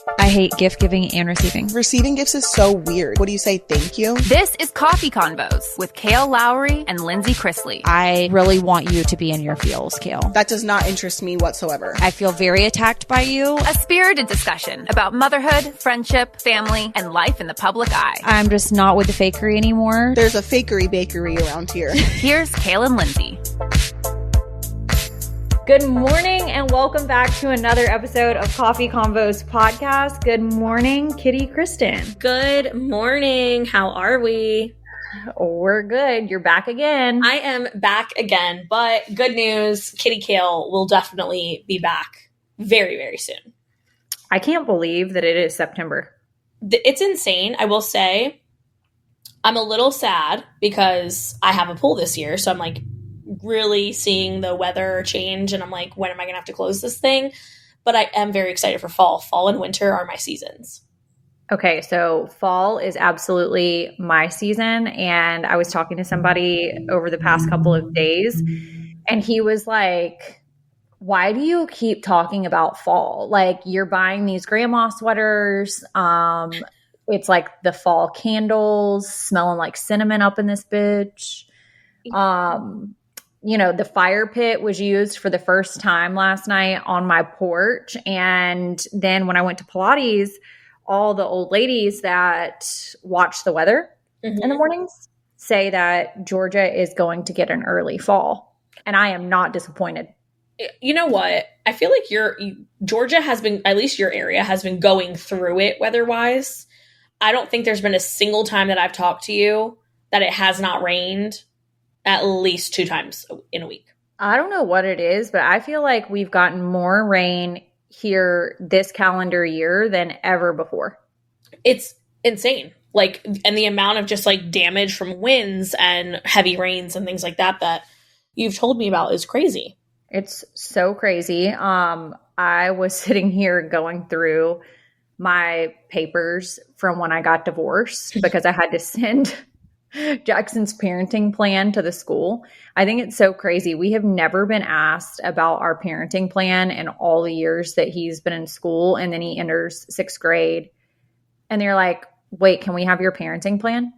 I hate gift giving and receiving. Receiving gifts is so weird. What do you say, thank you? This is Coffee Convos with Kale Lowry and Lindsay Chrisley. I really want you to be in your feels, Kale. That does not interest me whatsoever. I feel very attacked by you. A spirited discussion about motherhood, friendship, family, and life in the public eye. I'm just not with the fakery anymore. There's a fakery bakery around here. Here's Kale and Lindsay. Good morning and welcome back to another episode of Coffee Convos podcast. Good morning, Kitty Kristen. Good morning. How are we? We're good. You're back again. I am back again, but good news, Kitty Kale will definitely be back very, very soon. I can't believe that it is September. It's insane. I will say I'm a little sad because I have a pool this year, so I'm like really seeing the weather change and I'm like, when am I gonna have to close this thing? But I am very excited for fall. Fall and winter are my seasons. Okay, so fall is absolutely my season, and I was talking to somebody over the past couple of days and he was like, why do you keep talking about fall? Like, you're buying these grandma sweaters, it's like the fall candles smelling like cinnamon up in this bitch. You know, the fire pit was used for the first time last night on my porch. And then when I went to Pilates, all the old ladies that watch the weather in the mornings say that Georgia is going to get an early fall. And I am not disappointed. You know what? I feel like Georgia has been, at least your area, has been going through it weather-wise. I don't think there's been a single time that I've talked to you that it has not rained at least 2 times in a week. I don't know what it is, but I feel like we've gotten more rain here this calendar year than ever before. It's insane. Like, and the amount of just like damage from winds and heavy rains and things like that that you've told me about is crazy. It's so crazy. I was sitting here going through my papers from when I got divorced because I had to send Jackson's parenting plan to the school. I think it's so crazy. We have never been asked about our parenting plan in all the years that he's been in school. And then he enters 6th grade and they're like, wait, can we have your parenting plan?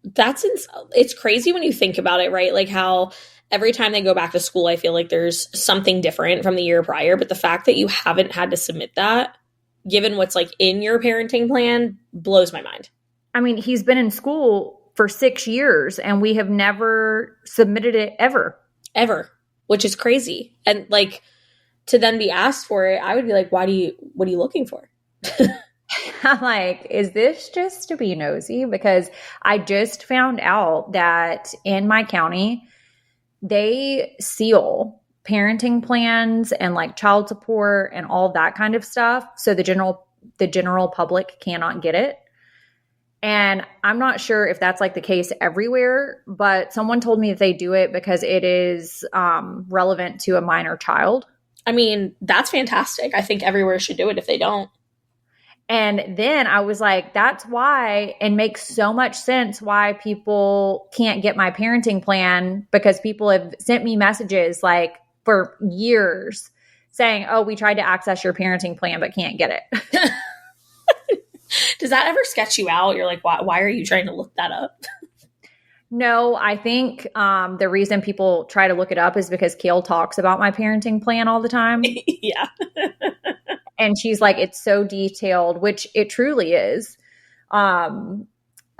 It's crazy when you think about it, right? Like how every time they go back to school, I feel like there's something different from the year prior. But the fact that you haven't had to submit that, given what's like in your parenting plan, blows my mind. I mean, he's been in school for 6 years and we have never submitted it ever, which is crazy. And like to then be asked for it, I would be like, what are you looking for? I'm like, is this just to be nosy? Because I just found out that in my county, they seal parenting plans and like child support and all that kind of stuff. So the general public cannot get it. And I'm not sure if that's like the case everywhere, but someone told me that they do it because it is relevant to a minor child. I mean, that's fantastic. I think everywhere should do it if they don't. And then I was like, that's why it makes so much sense why people can't get my parenting plan, because people have sent me messages like for years saying, oh, we tried to access your parenting plan but can't get it. Does that ever sketch you out? You're like, why are you trying to look that up? No, I think the reason people try to look it up is because Kale talks about my parenting plan all the time. Yeah. And she's like, it's so detailed, which it truly is. I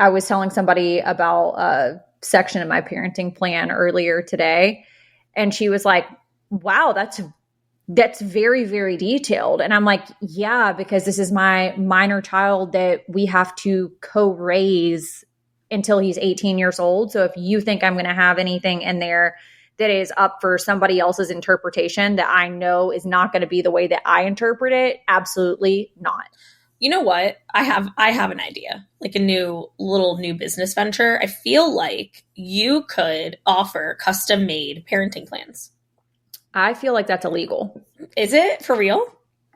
was telling somebody about a section of my parenting plan earlier today, and she was like, wow, that's very, very detailed. And I'm like, yeah, because this is my minor child that we have to co-raise until he's 18 years old. So if you think I'm going to have anything in there that is up for somebody else's interpretation that I know is not going to be the way that I interpret it, absolutely not. You know what? I have an idea, like a new business venture. I feel like you could offer custom-made parenting plans. I feel like that's illegal. Is it for real?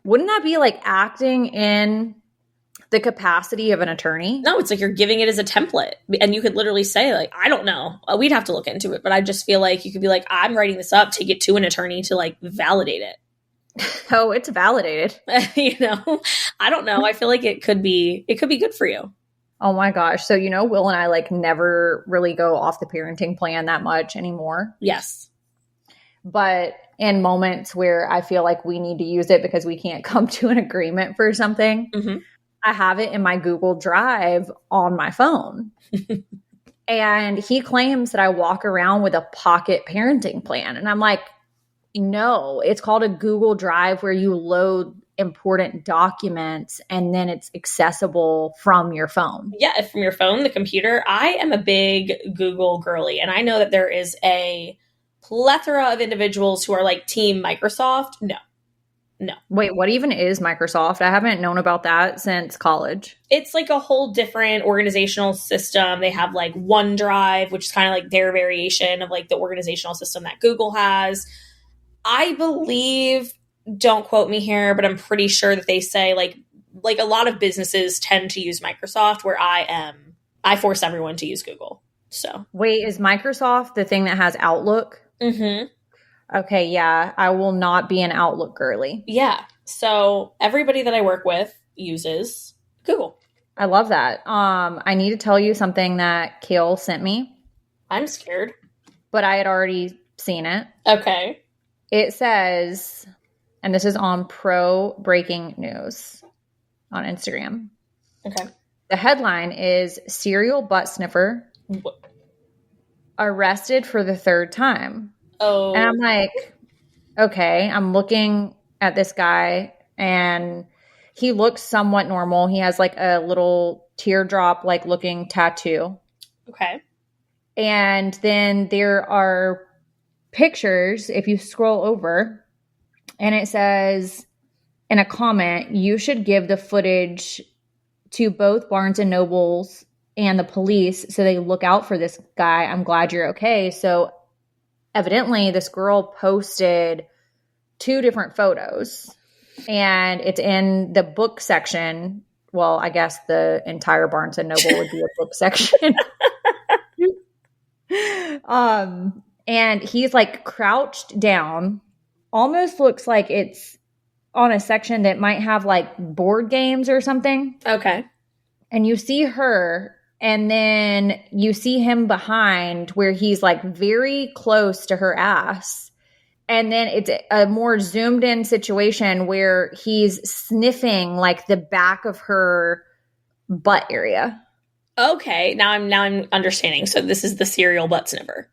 Wouldn't that be like acting in the capacity of an attorney? No, it's like you're giving it as a template. And you could literally say, like, I don't know. We'd have to look into it. But I just feel like you could be like, I'm writing this up, take it to an attorney to like validate it. Oh, it's validated. You know, I don't know. I feel like it could be good for you. Oh my gosh. So, Will and I like never really go off the parenting plan that much anymore. Yes. But in moments where I feel like we need to use it because we can't come to an agreement for something, I have it in my Google Drive on my phone. And he claims that I walk around with a pocket parenting plan. And I'm like, no, it's called a Google Drive where you load important documents and then it's accessible from your phone. Yeah, from your phone, the computer. I am a big Google girly, and I know that there is a plethora of individuals who are like Team Microsoft. No. Wait, what even is Microsoft? I haven't known about that since college. It's like a whole different organizational system. They have like OneDrive, which is kind of like their variation of like the organizational system that Google has. I believe, don't quote me here, but I'm pretty sure that they say like a lot of businesses tend to use Microsoft, where I force everyone to use Google. So wait, is Microsoft the thing that has Outlook? Mm-hmm. Okay, yeah, I will not be an Outlook girly. Yeah, so everybody that I work with uses Google. I love that. I need to tell you something that Kale sent me. I'm scared. But I had already seen it. Okay. It says, and this is on Pro Breaking News on Instagram. Okay. The headline is Serial Butt Sniffer Arrested for the Third Time. Oh. And I'm like, okay, I'm looking at this guy and he looks somewhat normal. He has like a little teardrop like looking tattoo. Okay. And then there are pictures, if you scroll over, and it says in a comment, you should give the footage to both Barnes and Nobles and the police so they look out for this guy. I'm glad you're okay. So evidently this girl posted 2 different photos, and it's in the book section. Well, I guess the entire Barnes and Noble would be a book section. And he's like crouched down, almost looks like it's on a section that might have like board games or something. Okay. And you see her, and then you see him behind where he's like very close to her ass. And then it's a more zoomed in situation where he's sniffing like the back of her butt area. Okay. Now I'm understanding. So this is the serial butt sniffer.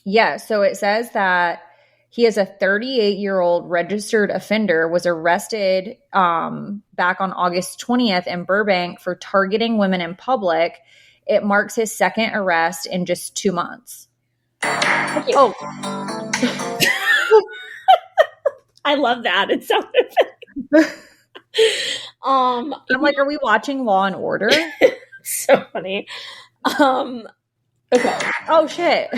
Yeah. So it says that he is a 38-year-old registered offender, was arrested back on August 20th in Burbank for targeting women in public. It marks his second arrest in just 2 months. Oh. I love that. It sounded I'm like, are we watching Law and Order? so funny. Okay. Oh, shit.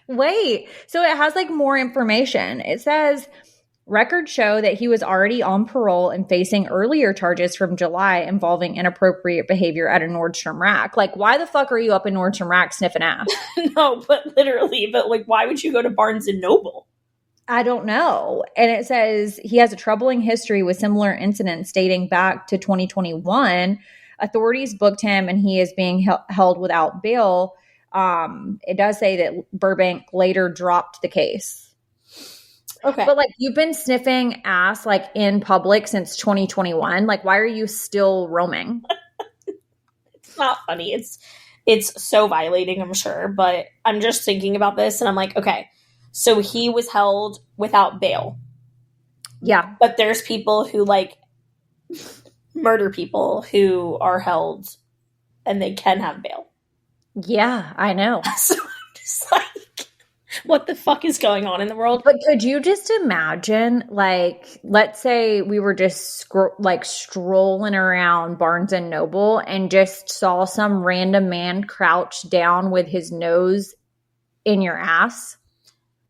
Wait. So it has like more information. It says records show that he was already on parole and facing earlier charges from July involving inappropriate behavior at a Nordstrom Rack. Like, why the fuck are you up in Nordstrom Rack sniffing ass? No, but literally, but like, why would you go to Barnes and Noble? I don't know. And it says he has a troubling history with similar incidents dating back to 2021. Authorities booked him and he is being held without bail. It does say that Burbank later dropped the case. Okay. But like, you've been sniffing ass like in public since 2021. Like, why are you still roaming? It's not funny. It's so violating, I'm sure. But I'm just thinking about this and I'm like, okay, so he was held without bail. Yeah. But there's people who like murder people who are held and they can have bail. Yeah, I know. So I'm just like, what the fuck is going on in the world? But could you just imagine, like, let's say we were just strolling around Barnes and Noble and just saw some random man crouched down with his nose in your ass?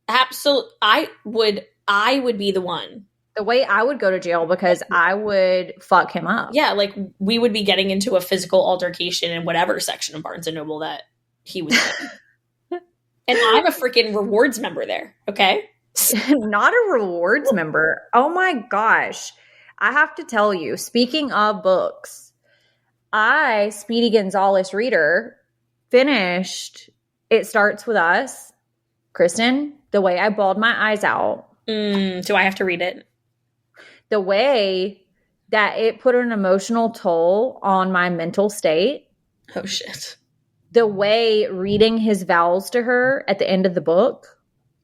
Absolutely. I would be the one. The way I would go to jail because I would fuck him up. Yeah, like we would be getting into a physical altercation in whatever section of Barnes and Noble that he was in. And I'm a freaking rewards member there, okay? Not a rewards member. Oh my gosh. I have to tell you, speaking of books, Speedy Gonzalez reader, finished It Starts With Us. Kristen, the way I bawled my eyes out. Do I have to read it? The way that it put an emotional toll on my mental state. Oh, shit. The way reading his vows to her at the end of the book.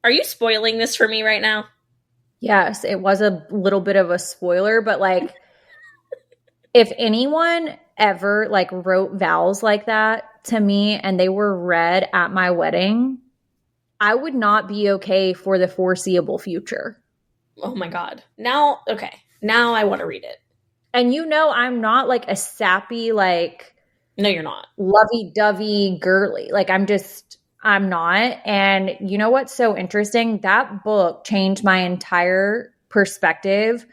Are you spoiling this for me right now? Yes, it was a little bit of a spoiler, but like, if anyone ever like wrote vows like that to me and they were read at my wedding, I would not be okay for the foreseeable future. Oh my God. Now I want to read it. And I'm not like a sappy, like, no, you're not. Lovey-dovey girly. Like, I'm not. And you know what's so interesting? That book changed my entire perspective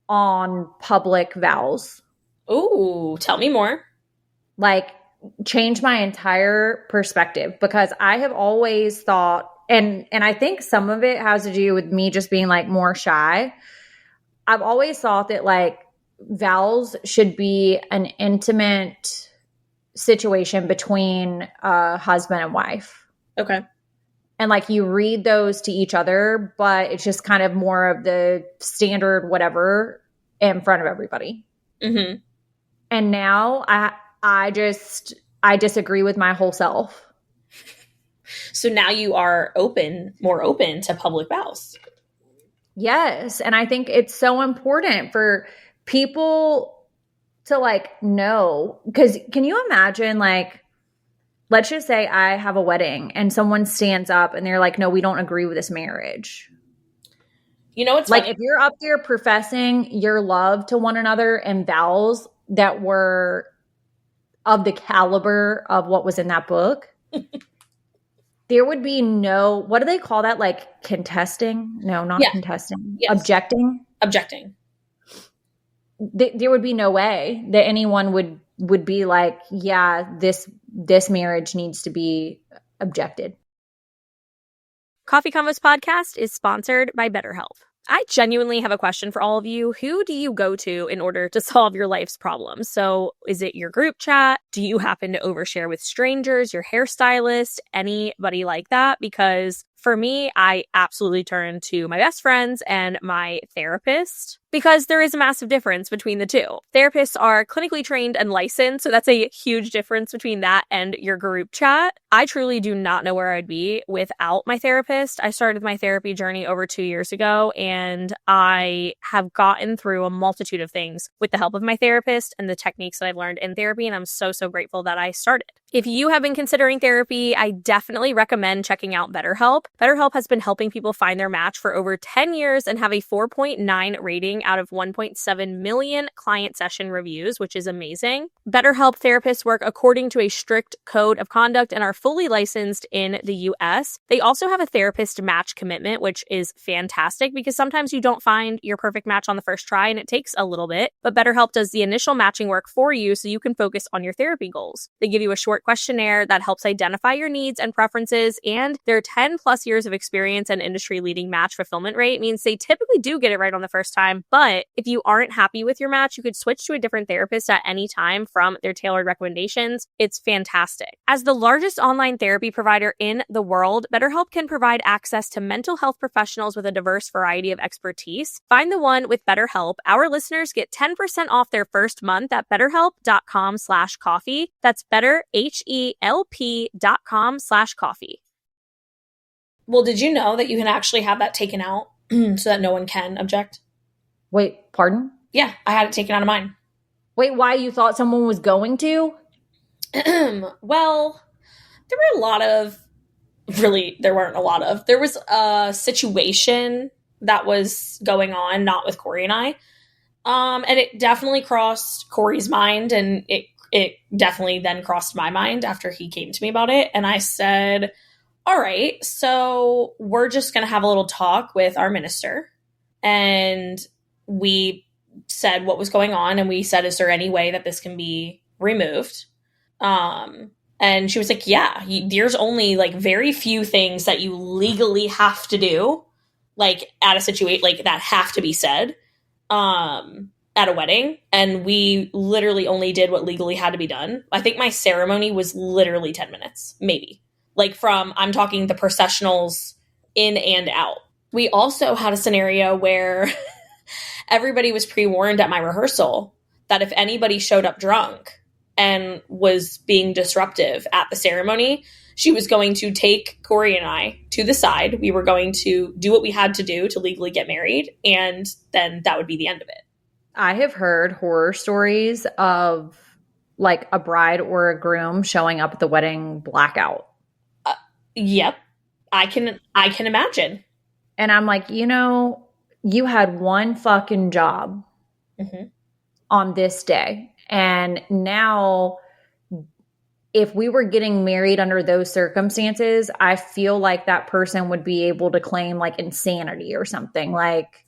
on public vows. Ooh, tell me more. Like, changed my entire perspective, because I have always thought, and I think some of it has to do with me just being like more shy. I've always thought that like vows should be an intimate situation between a husband and wife. Okay. And like you read those to each other, but it's just kind of more of the standard whatever in front of everybody. Mm-hmm. And now I disagree with my whole self. So now you are more open to public vows. Yes. And I think it's so important for people to like know, because can you imagine, like, let's just say I have a wedding and someone stands up and they're like, no, we don't agree with this marriage. You know, it's like funny. If you're up there professing your love to one another and vows that were of the caliber of what was in that book, there would be no, what do they call that? Like contesting? No, not contesting. Yes. Objecting. There would be no way that anyone would be like, yeah, this marriage needs to be objected. Coffee Convos Podcast is sponsored by BetterHelp. I genuinely have a question for all of you. Who do you go to in order to solve your life's problems? So is it your group chat? Do you happen to overshare with strangers, your hairstylist, anybody like that? Because for me, I absolutely turn to my best friends and my therapist, because there is a massive difference between the two. Therapists are clinically trained and licensed, so that's a huge difference between that and your group chat. I truly do not know where I'd be without my therapist. I started my therapy journey over 2 years ago, and I have gotten through a multitude of things with the help of my therapist and the techniques that I've learned in therapy, and I'm so, so grateful that I started. If you have been considering therapy, I definitely recommend checking out BetterHelp. BetterHelp has been helping people find their match for over 10 years and have a 4.9 rating out of 1.7 million client session reviews, which is amazing. BetterHelp therapists work according to a strict code of conduct and are fully licensed in the US. They also have a therapist match commitment, which is fantastic because sometimes you don't find your perfect match on the first try and it takes a little bit, but BetterHelp does the initial matching work for you so you can focus on your therapy goals. They give you a short questionnaire that helps identify your needs and preferences, and their 10 plus years of experience and industry-leading match fulfillment rate means they typically do get it right on the first time. But if you aren't happy with your match, you could switch to a different therapist at any time from their tailored recommendations. It's fantastic. As the largest online therapy provider in the world, BetterHelp can provide access to mental health professionals with a diverse variety of expertise. Find the one with BetterHelp. Our listeners get 10% off their first month at betterhelp.com/coffee. That's betterhelp.com/coffee. Well, did you know that you can actually have that taken out so that no one can object? Wait, pardon? Yeah, I had it taken out of mine. Wait, why? You thought someone was going to? Well, there were a lot of, there weren't a lot of. There was a situation that was going on, not with Corey and I. And it definitely crossed Corey's mind, and it definitely then crossed my mind after he came to me about it. And I said, all right, so we're just going to have a little talk with our minister. And we said what was going on, and we said, is there any way that this can be removed? And she was like, yeah, there's only like very few things that you legally have to do. like at a situation like that have to be said at a wedding, and we literally only did what legally had to be done. I think my ceremony was literally 10 minutes, maybe. Like from, I'm talking the processionals in and out. We also had a scenario where everybody was pre-warned at my rehearsal that if anybody showed up drunk and was being disruptive at the ceremony, she was going to take Corey and I to the side. We were going to do what we had to do to legally get married, and then that would be the end of it. I have heard horror stories of like a bride or a groom showing up at the wedding blackout. Yep. I can imagine. And I'm like, you had one fucking job on this day. And now if we were getting married under those circumstances, I feel like that person would be able to claim like insanity or something. Like,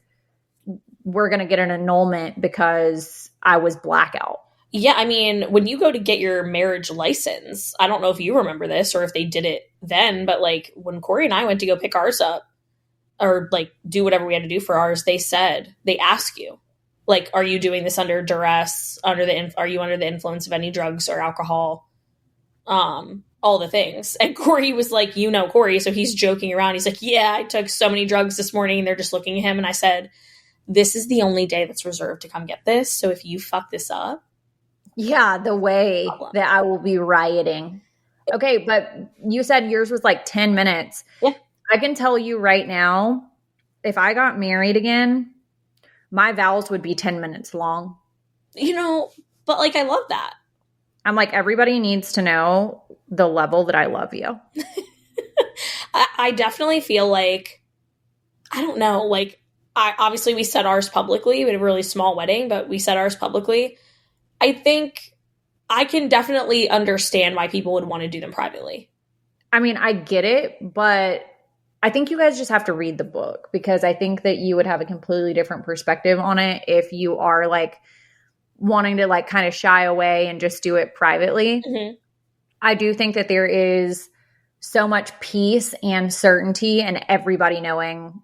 we're going to get an annulment because I was blackout. Yeah, I mean, when you go to get your marriage license, I don't know if you remember this or if they did it then, but like when Corey and I went to go pick ours up or like do whatever we had to do for ours, they ask you, like, are you doing this under duress, are you under the influence of any drugs or alcohol? All the things. And Corey was like, Corey, so he's joking around. He's like, yeah, I took so many drugs this morning. And they're just looking at him. And I said, this is the only day that's reserved to come get this. So if you fuck this up. Yeah, the way that I will be rioting. Okay, but you said yours was like 10 minutes. Yeah. I can tell you right now, if I got married again, my vows would be 10 minutes long. But like, I love that. I'm like, everybody needs to know the level that I love you. I definitely feel like, I don't know, like, obviously we said ours publicly. We had a really small wedding, but we said ours publicly. I think I can definitely understand why people would want to do them privately. I mean, I get it, but I think you guys just have to read the book, because I think that you would have a completely different perspective on it if you are like wanting to like kind of shy away and just do it privately. Mm-hmm. I do think that there is so much peace and certainty in everybody knowing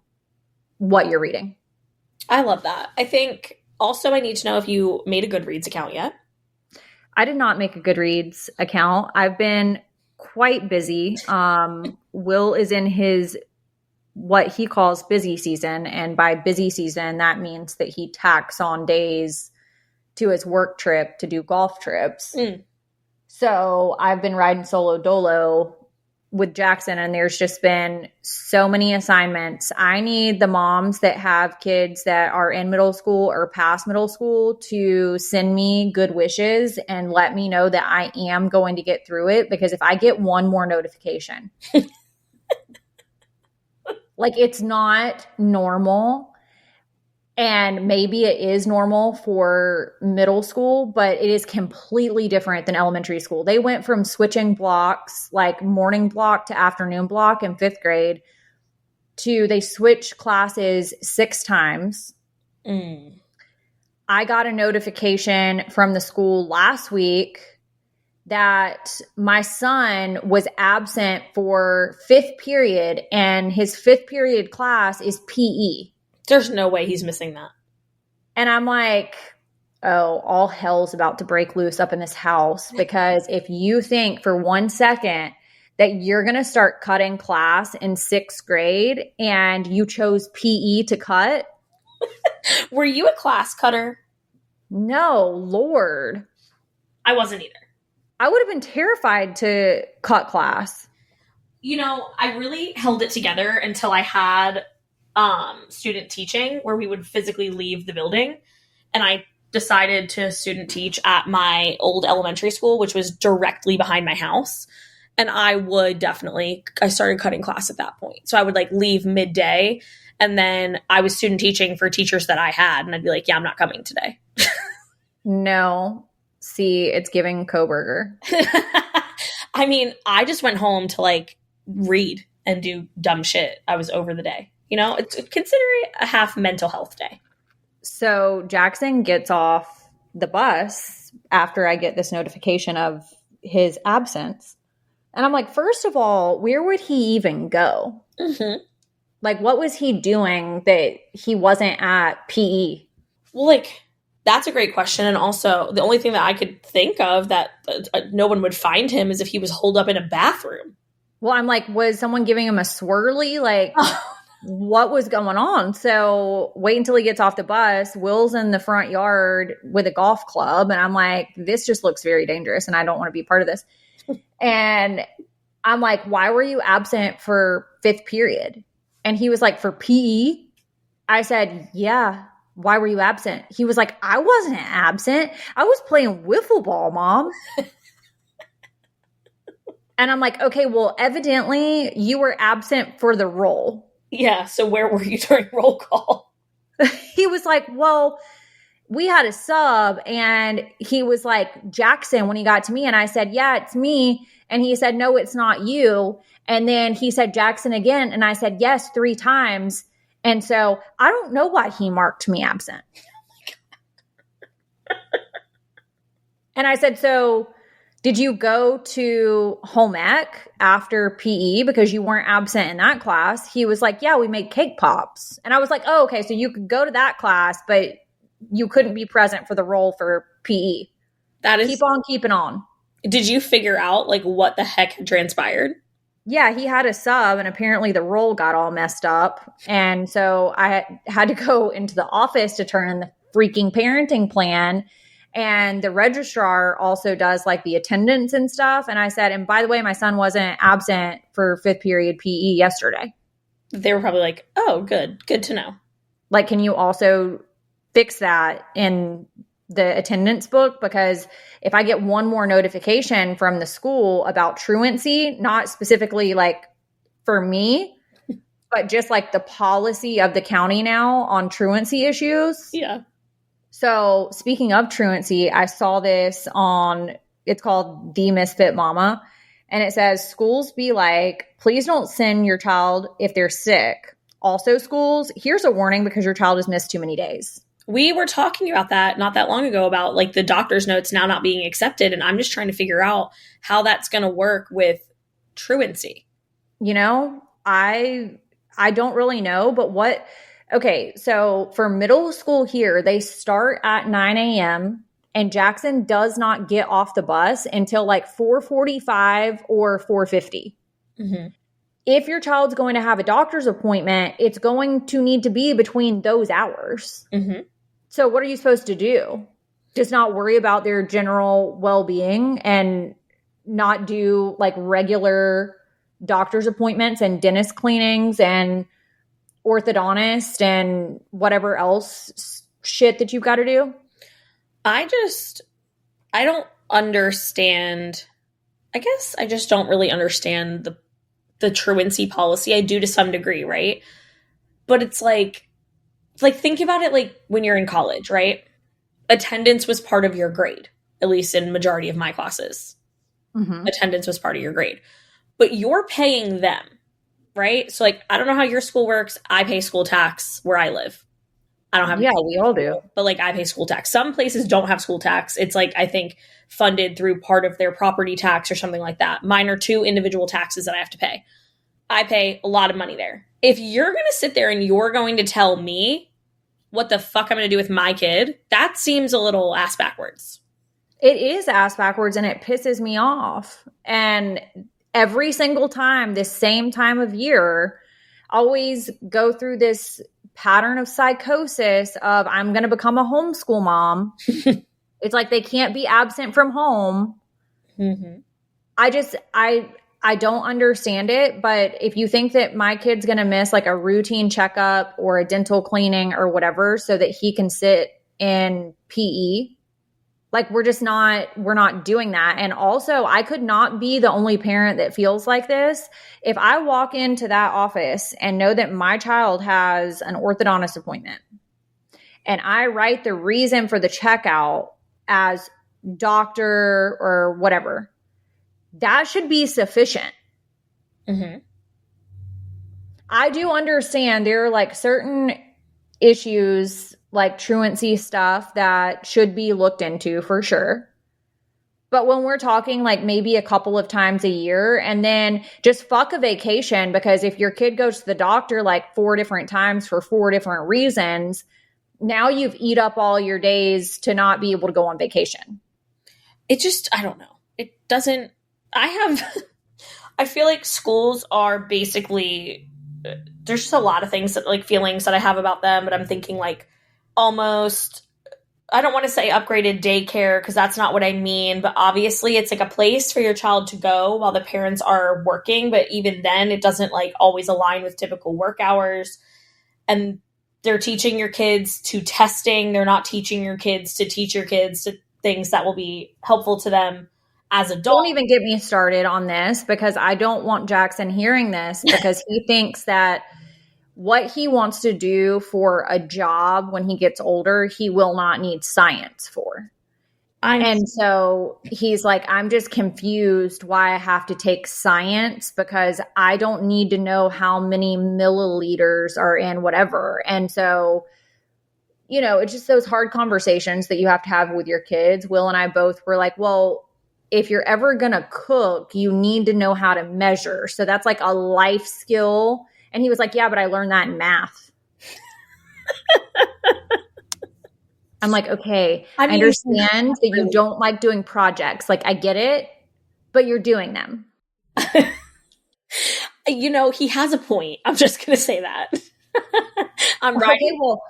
what you're reading. I love that. I think also I need to know if you made a Goodreads account yet. I did not make a Goodreads account. I've been quite busy. Will is in his what he calls busy season. And by busy season, that means that he tacks on days to his work trip to do golf trips. So I've been riding solo dolo with Jackson, and there's just been so many assignments. I need the moms that have kids that are in middle school or past middle school to send me good wishes and let me know that I am going to get through it, because if I get one more notification, like, it's not normal. And maybe it is normal for middle school, but it is completely different than elementary school. They went from switching blocks, like morning block to afternoon block in 5th grade, to they switched classes 6 times. I got a notification from the school last week that my son was absent for 5th period, and his 5th period class is PE. There's no way he's missing that. And I'm like, oh, all hell's about to break loose up in this house, because if you think for 1 second that you're going to start cutting class in 6th grade and you chose PE to cut. Were you a class cutter? No, Lord. I wasn't either. I would have been terrified to cut class. I really held it together until I had student teaching, where we would physically leave the building. And I decided to student teach at my old elementary school, which was directly behind my house. And I started cutting class at that point. So I would like leave midday, and then I was student teaching for teachers that I had. And I'd be like, yeah, I'm not coming today. No. See, it's giving Coburger. I mean, I just went home to like read and do dumb shit. I was over the day. Consider it a half mental health day. So Jackson gets off the bus after I get this notification of his absence. And I'm like, first of all, where would he even go? Mm-hmm. Like, what was he doing that he wasn't at PE? Well, like, that's a great question. And also, the only thing that I could think of that no one would find him is if he was holed up in a bathroom. Well, I'm like, was someone giving him a swirly? Like, what was going on? So wait until he gets off the bus. Will's in the front yard with a golf club. And I'm like, this just looks very dangerous. And I don't want to be part of this. And I'm like, why were you absent for fifth period? And he was like, for PE? I said, yeah. Why were you absent? He was like, I wasn't absent. I was playing wiffle ball, Mom. And I'm like, okay, well, evidently you were absent for the roll. Yeah, so where were you during roll call? He was like, well, we had a sub, and he was like, Jackson, when he got to me. And I said, yeah, it's me. And he said, no, it's not you. And then he said, Jackson again. And I said, yes, 3 times. And so I don't know why he marked me absent. And I said, so did you go to home ec after PE because you weren't absent in that class? He was like, yeah, we made cake pops. And I was like, oh, okay, so you could go to that class, but you couldn't be present for the roll for PE. That is, keep on keeping on. Did you figure out like what the heck had transpired? Yeah, he had a sub, and apparently the roll got all messed up. And so I had to go into the office to turn in the freaking parenting plan. And the registrar also does like the attendance and stuff. And I said, and by the way, my son wasn't absent for fifth period PE yesterday. They were probably like, oh, good to know. Like, can you also fix that in the attendance book? Because if I get one more notification from the school about truancy, not specifically like for me, but just like the policy of the county now on truancy issues. Yeah. So speaking of truancy, I saw this on, it's called The Misfit Mama. And it says, schools be like, please don't send your child if they're sick. Also, schools, here's a warning because your child has missed too many days. We were talking about that not that long ago about like the doctor's notes now not being accepted. And I'm just trying to figure out how that's going to work with truancy. You know, I don't really know, but okay, so for middle school here, they start at 9 a.m. and Jackson does not get off the bus until like 4:45 or 4:50. Mm-hmm. If your child's going to have a doctor's appointment, it's going to need to be between those hours. Mm-hmm. So what are you supposed to do? Just not worry about their general well-being and not do like regular doctor's appointments and dentist cleanings and orthodontist and whatever else shit that you've got to do? I don't understand. I guess I just don't really understand the truancy policy. I do to some degree, right? But it's like think about it like when you're in college, right? Attendance was part of your grade, at least in majority of my classes. Mm-hmm. Attendance was part of your grade. But you're paying them, right? So like, I don't know how your school works. I pay school tax where I live. I don't have. Yeah, we all do. But like, I pay school tax. Some places don't have school tax. It's like, I think funded through part of their property tax or something like that. Mine are 2 individual taxes that I have to pay. I pay a lot of money there. If you're going to sit there and you're going to tell me what the fuck I'm going to do with my kid, that seems a little ass backwards. It is ass backwards, and it pisses me off. And every single time, this same time of year, always go through this pattern of psychosis of I'm going to become a homeschool mom. It's like they can't be absent from home. Mm-hmm. I don't understand it, but if you think that my kid's going to miss like a routine checkup or a dental cleaning or whatever so that he can sit in PE, like we're not doing that. And also, I could not be the only parent that feels like this. If I walk into that office and know that my child has an orthodontist appointment and I write the reason for the checkout as doctor or whatever, that should be sufficient. Mm-hmm. I do understand there are like certain issues like truancy stuff that should be looked into for sure. But when we're talking like maybe a couple of times a year, and then just fuck a vacation, because if your kid goes to the doctor like 4 different times for 4 different reasons, now you've eat up all your days to not be able to go on vacation. It just, I don't know. It doesn't, I feel like schools are basically, there's just a lot of things that like feelings that I have about them, but I'm thinking like almost, I don't want to say upgraded daycare because that's not what I mean, but obviously it's like a place for your child to go while the parents are working, but even then it doesn't like always align with typical work hours. And they're teaching your kids to testing. They're not teaching your kids to teach your kids to things that will be helpful to them as adults. Don't even get me started on this, because I don't want Jackson hearing this, because he thinks that what he wants to do for a job when he gets older, he will not need science for. And so he's like, I'm just confused why I have to take science, because I don't need to know how many milliliters are in whatever. And so, you know, it's just those hard conversations that you have to have with your kids. Will and I both were like, well, if you're ever going to cook, you need to know how to measure. So that's like a life skill. And he was like, yeah, but I learned that in math. I'm like, okay, I understand that you don't like doing projects. Like, I get it, but you're doing them. You know, he has a point. I'm just going to say that. I'm right. Okay, well,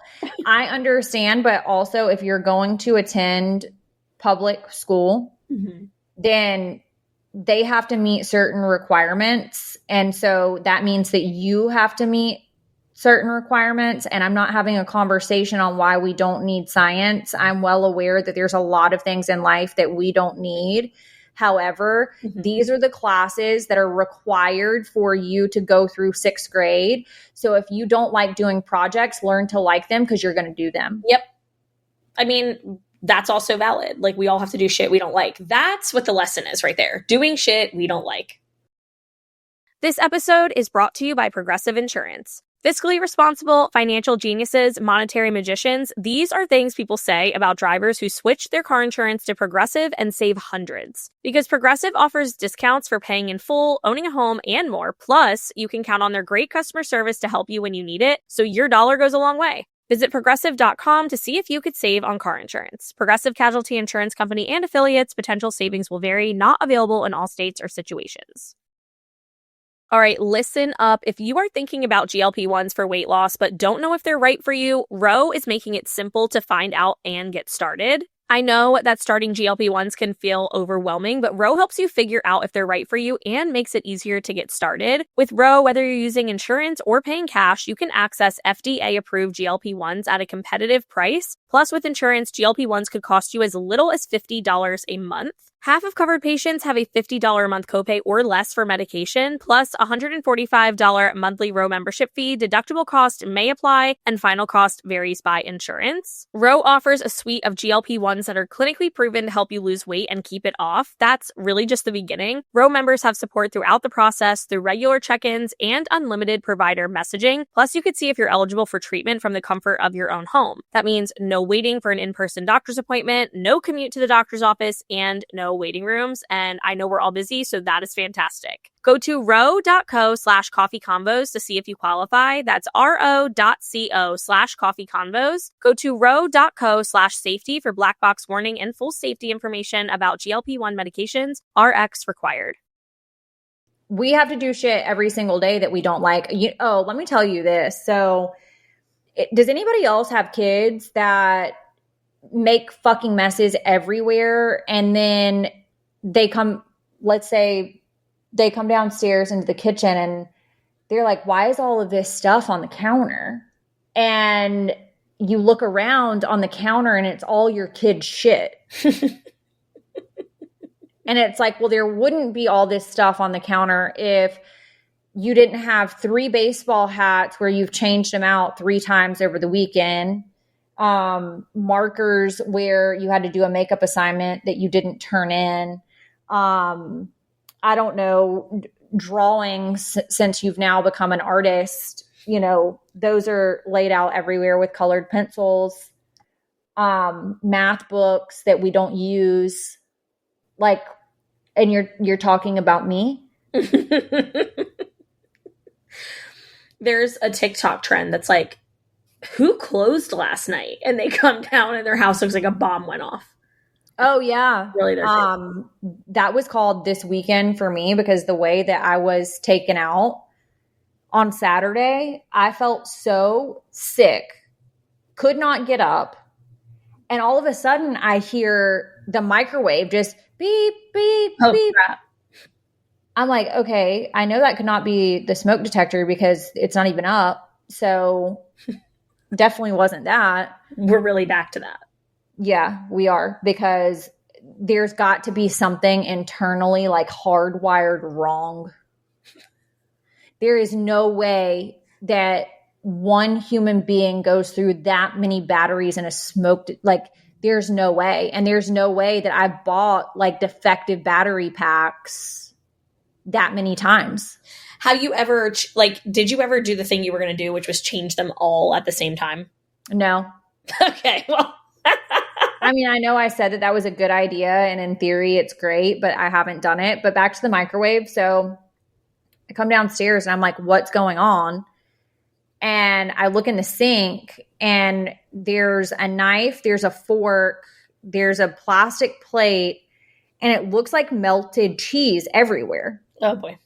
I understand, but also if you're going to attend public school, then they have to meet certain requirements. And so that means that you have to meet certain requirements. And I'm not having a conversation on why we don't need science. I'm well aware that there's a lot of things in life that we don't need. However, these are the classes that are required for you to go through 6th grade. So if you don't like doing projects, learn to like them, because you're going to do them. Yep. I mean, that's also valid. Like, we all have to do shit we don't like. That's what the lesson is right there. Doing shit we don't like. This episode is brought to you by Progressive Insurance. Fiscally responsible, financial geniuses, monetary magicians, these are things people say about drivers who switch their car insurance to Progressive and save hundreds. Because Progressive offers discounts for paying in full, owning a home, and more. Plus, you can count on their great customer service to help you when you need it, so your dollar goes a long way. Visit Progressive.com to see if you could save on car insurance. Progressive Casualty Insurance Company and affiliates. Potential savings will vary. Not available in all states or situations. All right, listen up. If you are thinking about GLP-1s for weight loss but don't know if they're right for you, Ro is making it simple to find out and get started. I know that starting GLP-1s can feel overwhelming, but Ro helps you figure out if they're right for you and makes it easier to get started. With Ro, whether you're using insurance or paying cash, you can access FDA-approved GLP-1s at a competitive price. Plus, with insurance, GLP-1s could cost you as little as $50 a month. Half of covered patients have a $50 a month copay or less for medication, plus a $145 monthly Ro membership fee. Deductible cost may apply, and final cost varies by insurance. Ro offers a suite of GLP-1s that are clinically proven to help you lose weight and keep it off. That's really just the beginning. Ro members have support throughout the process through regular check-ins and unlimited provider messaging. Plus, you could see if you're eligible for treatment from the comfort of your own home. That means no waiting for an in-person doctor's appointment, no commute to the doctor's office, and no waiting rooms. And I know we're all busy, so that is fantastic. Go to ro.co/coffee convos to see if you qualify. That's ro.co/coffee convos. Go to ro.co/safety for black box warning and full safety information about GLP-1 medications. RX required. We have to do shit every single day that we don't like. Let me tell you this. So does anybody else have kids that make fucking messes everywhere, and then they come, let's say they come downstairs into the kitchen and they're like, why is all of this stuff on the counter? And you look around on the counter and it's all your kid's shit. And it's like, well, there wouldn't be all this stuff on the counter if you didn't have 3 baseball hats where you've changed them out 3 times over the weekend, markers where you had to do a makeup assignment that you didn't turn in. I don't know, drawings, since you've now become an artist, those are laid out everywhere with colored pencils, math books that we don't use. Like, and you're talking about me? There's a TikTok trend that's like, who closed last night? And they come down and their house looks like a bomb went off. Oh yeah. Really does. That was called This Weekend for me because the way that I was taken out on Saturday, I felt so sick, could not get up. And all of a sudden I hear the microwave just beep, beep, beep. Crap. I'm like, okay, I know that could not be the smoke detector because it's not even up. So definitely wasn't that. We're really back to that. Yeah, we are, because there's got to be something internally like hardwired wrong. There is no way that one human being goes through that many batteries in a smoke. Like, there's no way. And there's no way that I bought like defective battery packs that many times. Have you ever, did you ever do the thing you were going to do, which was change them all at the same time? No. Okay, well. I mean, I know I said that was a good idea, and in theory it's great, but I haven't done it. But back to the microwave. So I come downstairs and I'm like, what's going on? And I look in the sink and there's a knife, there's a fork, there's a plastic plate, and it looks like melted cheese everywhere. Oh boy.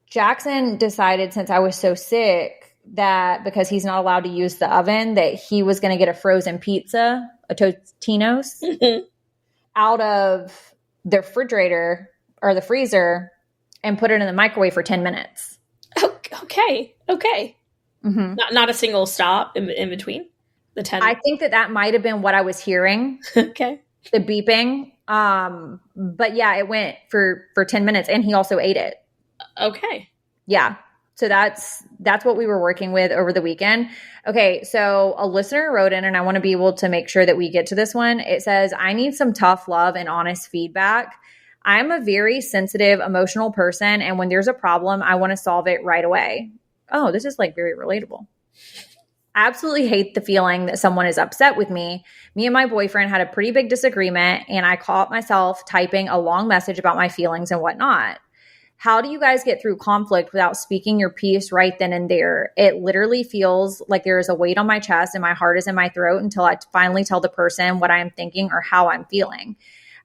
Jackson decided, since I was so sick, that because he's not allowed to use the oven, that he was going to get a frozen pizza, a Totino's, out of the refrigerator or the freezer and put it in the microwave for 10 minutes. Okay. Mm-hmm. Not a single stop in between the 10. I think that might have been what I was hearing. Okay. The beeping. But yeah, it went for 10 minutes, and he also ate it. Okay. Yeah. So that's what we were working with over the weekend. Okay. So a listener wrote in, and I want to be able to make sure that we get to this one. It says, I need some tough love and honest feedback. I'm a very sensitive, emotional person. And when there's a problem, I want to solve it right away. Oh, this is like very relatable. I absolutely hate the feeling that someone is upset with me. Me and my boyfriend had a pretty big disagreement, and I caught myself typing a long message about my feelings and whatnot. How do you guys get through conflict without speaking your piece right then and there? It literally feels like there is a weight on my chest and my heart is in my throat until I finally tell the person what I am thinking or how I'm feeling.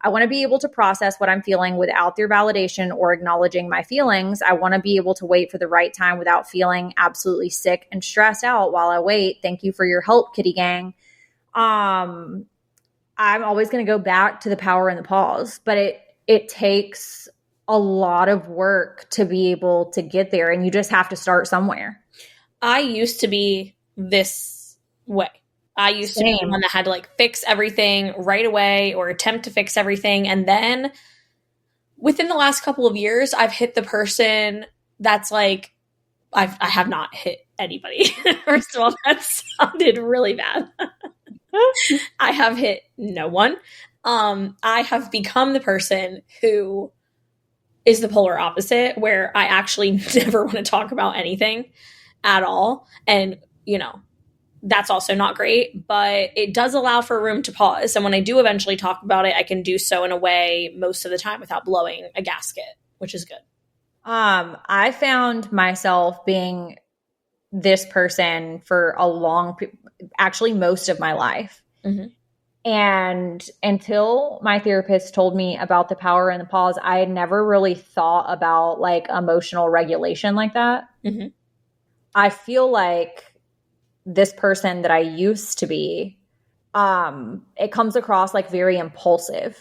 I want to be able to process what I'm feeling without their validation or acknowledging my feelings. I want to be able to wait for the right time without feeling absolutely sick and stressed out while I wait. Thank you for your help, Kitty Gang. I'm always going to go back to the power in the pause, but it takes a lot of work to be able to get there, and you just have to start somewhere. I used to be this way. I used to be the one that had to like fix everything right away or attempt to fix everything. And then within the last couple of years, I've hit the person that's like, I have not hit anybody. First of all, that sounded really bad. I have hit no one. I have become the person who is the polar opposite, where I actually never want to talk about anything at all. And, you know, that's also not great, but it does allow for room to pause. And when I do eventually talk about it, I can do so in a way most of the time without blowing a gasket, which is good. I found myself being this person for actually most of my life. Mm-hmm. And until my therapist told me about the power in the pause, I had never really thought about like emotional regulation like that. Mm-hmm. I feel like this person that I used to be, it comes across like very impulsive.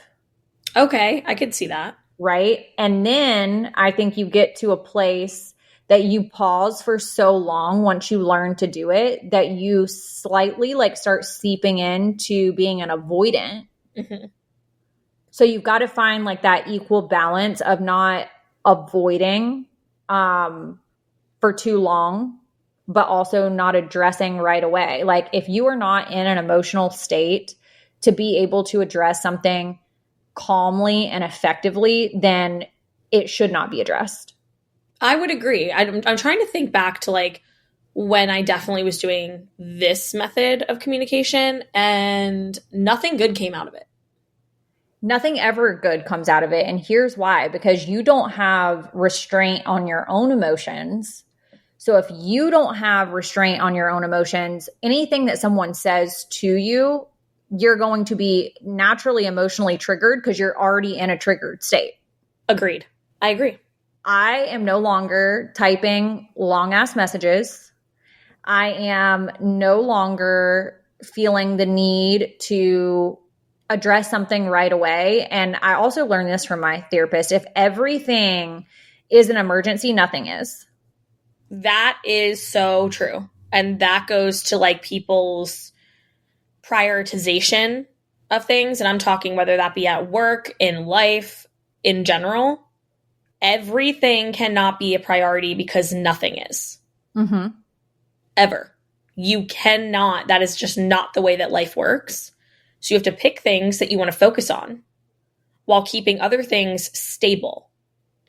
Okay, I could see that. Right? And then I think you get to a place that you pause for so long once you learn to do it that you slightly like start seeping into being an avoidant. Mm-hmm. So you've got to find like that equal balance of not avoiding for too long, but also not addressing right away. Like if you are not in an emotional state to be able to address something calmly and effectively, then it should not be addressed. I would agree. I'm trying to think back to like when I definitely was doing this method of communication and nothing good came out of it. Nothing ever good comes out of it. And here's why, because you don't have restraint on your own emotions. So if you don't have restraint on your own emotions, anything that someone says to you, you're going to be naturally emotionally triggered because you're already in a triggered state. Agreed. I agree. I am no longer typing long ass messages. I am no longer feeling the need to address something right away. And I also learned this from my therapist. If everything is an emergency, nothing is. That is so true. And that goes to like people's prioritization of things. And I'm talking whether that be at work, in life, in general. Everything cannot be a priority because nothing is. Mm-hmm. Ever. You cannot. That is just not the way that life works. So you have to pick things that you want to focus on while keeping other things stable.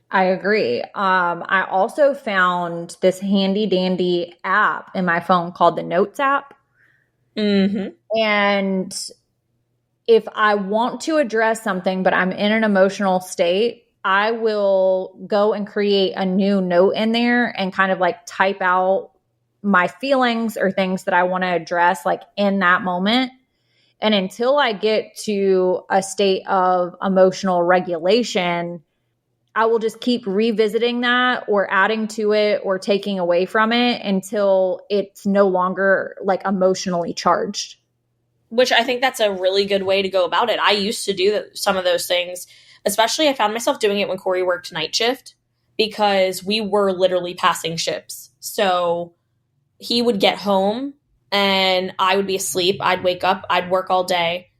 I agree. I also found this handy dandy app in my phone called the Notes app. Mm-hmm. And if I want to address something, but I'm in an emotional state, I will go and create a new note in there and kind of like type out my feelings or things that I want to address like in that moment. And until I get to a state of emotional regulation, I will just keep revisiting that or adding to it or taking away from it until it's no longer like emotionally charged. Which I think that's a really good way to go about it. I used to do some of those things, especially I found myself doing it when Corey worked night shift because we were literally passing ships. So he would get home and I would be asleep. I'd wake up, I'd work all day,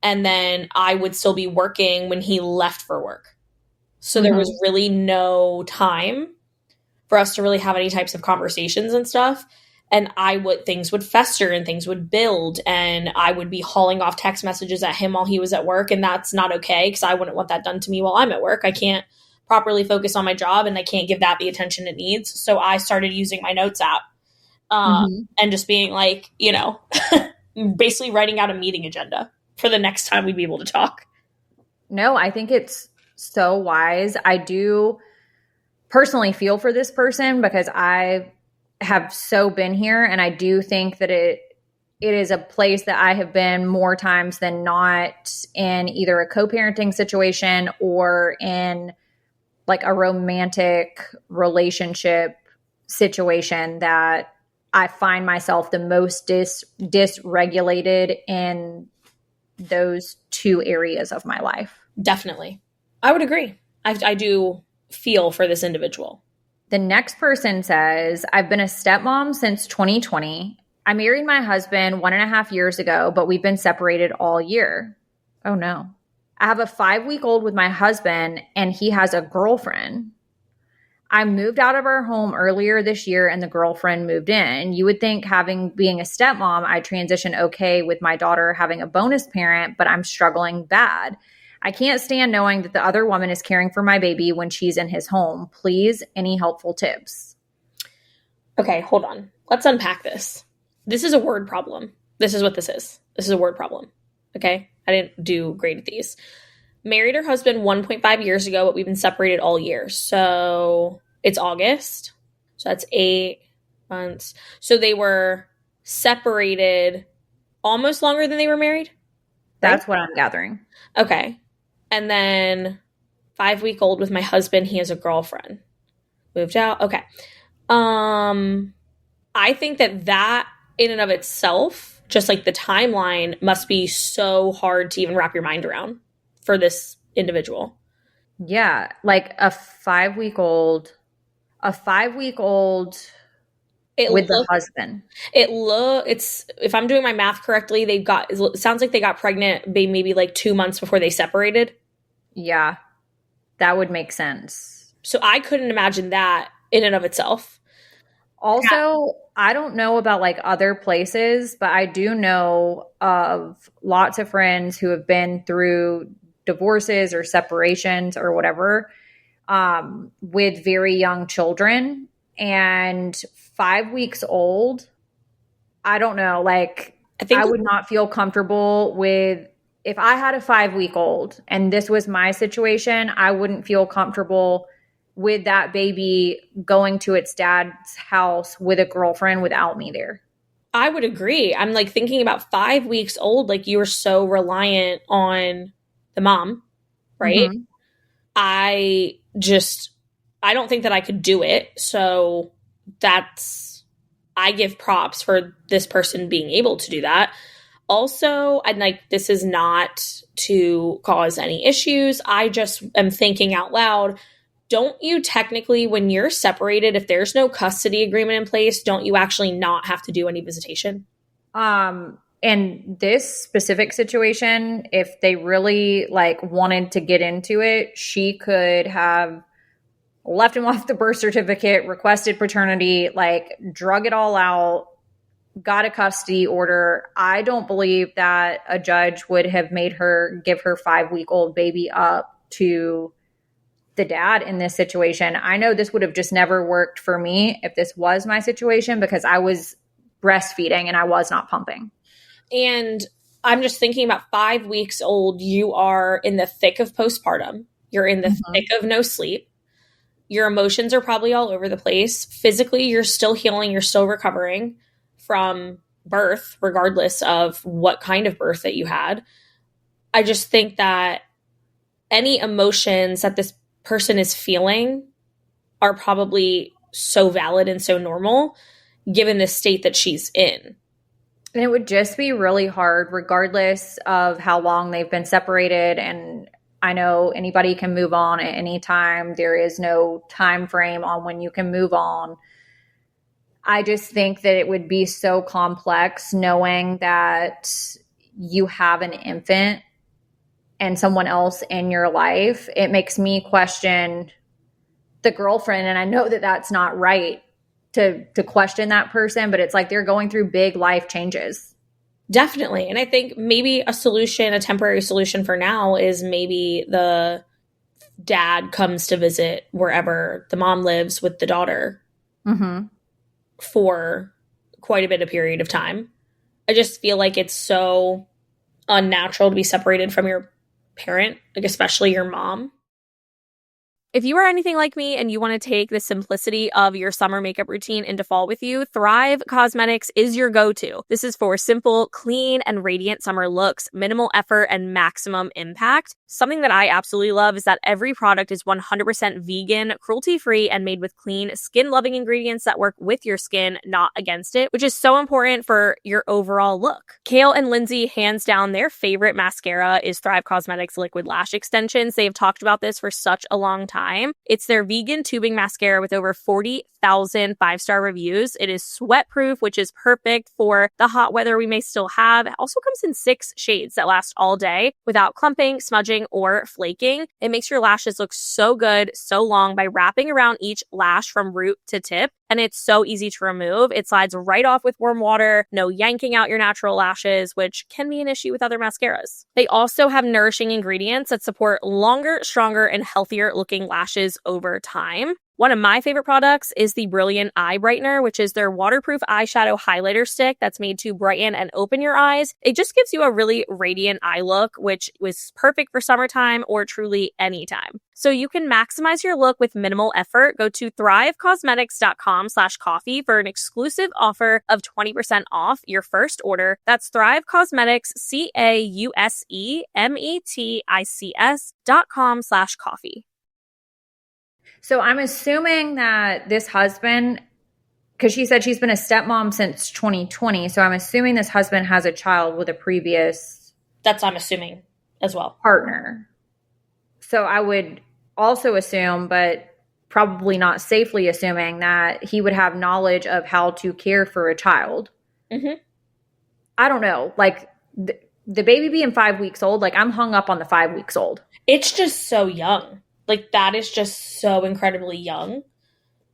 and then I would still be working when he left for work. So there was really no time for us to really have any types of conversations and stuff. And things would fester and things would build and I would be hauling off text messages at him while he was at work. And that's not okay because I wouldn't want that done to me while I'm at work. I can't properly focus on my job and I can't give that the attention it needs. So I started using my Notes app and just being like, basically writing out a meeting agenda for the next time we'd be able to talk. No, I think it's so wise. I do personally feel for this person because I have so been here, and I do think that it is a place that I have been more times than not in either a co-parenting situation or in like a romantic relationship situation that I find myself the most dysregulated in those two areas of my life. Definitely. I would agree. I do feel for this individual. The next person says, I've been a stepmom since 2020. I married my husband 1.5 years ago, but we've been separated all year. Oh no. I have a 5-week-old with my husband and he has a girlfriend. I moved out of our home earlier this year and the girlfriend moved in. You would think being a stepmom, I transition okay with my daughter having a bonus parent, but I'm struggling bad. I can't stand knowing that the other woman is caring for my baby when she's in his home. Please, any helpful tips? Okay, hold on. Let's unpack this. This is a word problem. This is what this is. This is a word problem. Okay? I didn't do great at these. Married her husband 1.5 years ago, but we've been separated all year. So it's August. So that's 8 months. So they were separated almost longer than they were married? That's what I'm gathering. Okay. And then 5-week-old with my husband, he has a girlfriend. Moved out. Okay. I think that in and of itself, just like the timeline, must be so hard to even wrap your mind around for this individual. Yeah, like a 5-week-old with the husband. It's if I'm doing my math correctly, it sounds like they got pregnant maybe like 2 months before they separated. Yeah, that would make sense. So I couldn't imagine that in and of itself. Also, I don't know about like other places, but I do know of lots of friends who have been through divorces or separations or whatever with very young children. And 5 weeks old, I don't know, like I would not feel comfortable with if I had a 5-week-old and this was my situation, I wouldn't feel comfortable with that baby going to its dad's house with a girlfriend without me there. I would agree. I'm like thinking about 5 weeks old, like you were so reliant on the mom, right? Mm-hmm. I don't think that I could do it. So I give props for this person being able to do that. Also, I'd like, this is not to cause any issues. I just am thinking out loud. Don't you technically, when you're separated, if there's no custody agreement in place, don't you actually not have to do any visitation? In this specific situation, if they really like wanted to get into it, she could have left him off the birth certificate, requested paternity, like drug it all out, got a custody order. I don't believe that a judge would have made her give her 5-week-old baby up to the dad in this situation. I know this would have just never worked for me if this was my situation because I was breastfeeding and I was not pumping. And I'm just thinking about 5 weeks old. You are in the thick of postpartum. You're in the thick of no sleep. Your emotions are probably all over the place. Physically, you're still healing. You're still recovering from birth, regardless of what kind of birth that you had. I just think that any emotions that this person is feeling are probably so valid and so normal given the state that she's in. And it would just be really hard regardless of how long they've been separated. And I know anybody can move on at any time. There is no time frame on when you can move on. I just think that it would be so complex knowing that you have an infant and someone else in your life. It makes me question the girlfriend. And I know that that's not right to question that person, but it's like they're going through big life changes. Definitely. And I think maybe a temporary solution for now is maybe the dad comes to visit wherever the mom lives with the daughter for quite a bit of period of time. I just feel like it's so unnatural to be separated from your parent, like especially your mom. If you are anything like me and you want to take the simplicity of your summer makeup routine into fall with you, Thrive Cosmetics is your go-to. This is for simple, clean, and radiant summer looks, minimal effort, and maximum impact. Something that I absolutely love is that every product is 100% vegan, cruelty-free, and made with clean, skin-loving ingredients that work with your skin, not against it, which is so important for your overall look. Kale and Lindsay, hands down, their favorite mascara is Thrive Cosmetics Liquid Lash Extensions. They have talked about this for such a long time. It's their vegan tubing mascara with over 40,000 5-star reviews. It is sweat proof, which is perfect for the hot weather we may still have. It also comes in 6 shades that last all day without clumping, smudging, or flaking. It makes your lashes look so good, so long by wrapping around each lash from root to tip. And it's so easy to remove. It slides right off with warm water, no yanking out your natural lashes, which can be an issue with other mascaras. They also have nourishing ingredients that support longer, stronger, and healthier looking lashes over time. One of my favorite products is the Brilliant Eye Brightener, which is their waterproof eyeshadow highlighter stick that's made to brighten and open your eyes. It just gives you a really radiant eye look, which was perfect for summertime or truly anytime. So you can maximize your look with minimal effort. Go to thrivecosmetics.com/coffee for an exclusive offer of 20% off your first order. That's Thrive Cosmetics, CAUSEMETICS.com/coffee. So I'm assuming that this husband, because she said she's been a stepmom since 2020. So I'm assuming this husband has a child with a previous I'm assuming as well. partner. So I would also assume, but probably not safely assuming, that he would have knowledge of how to care for a child. I don't know. Like the baby being 5 weeks old, like I'm hung up on the 5 weeks old. It's just so young. Like that is just so incredibly young.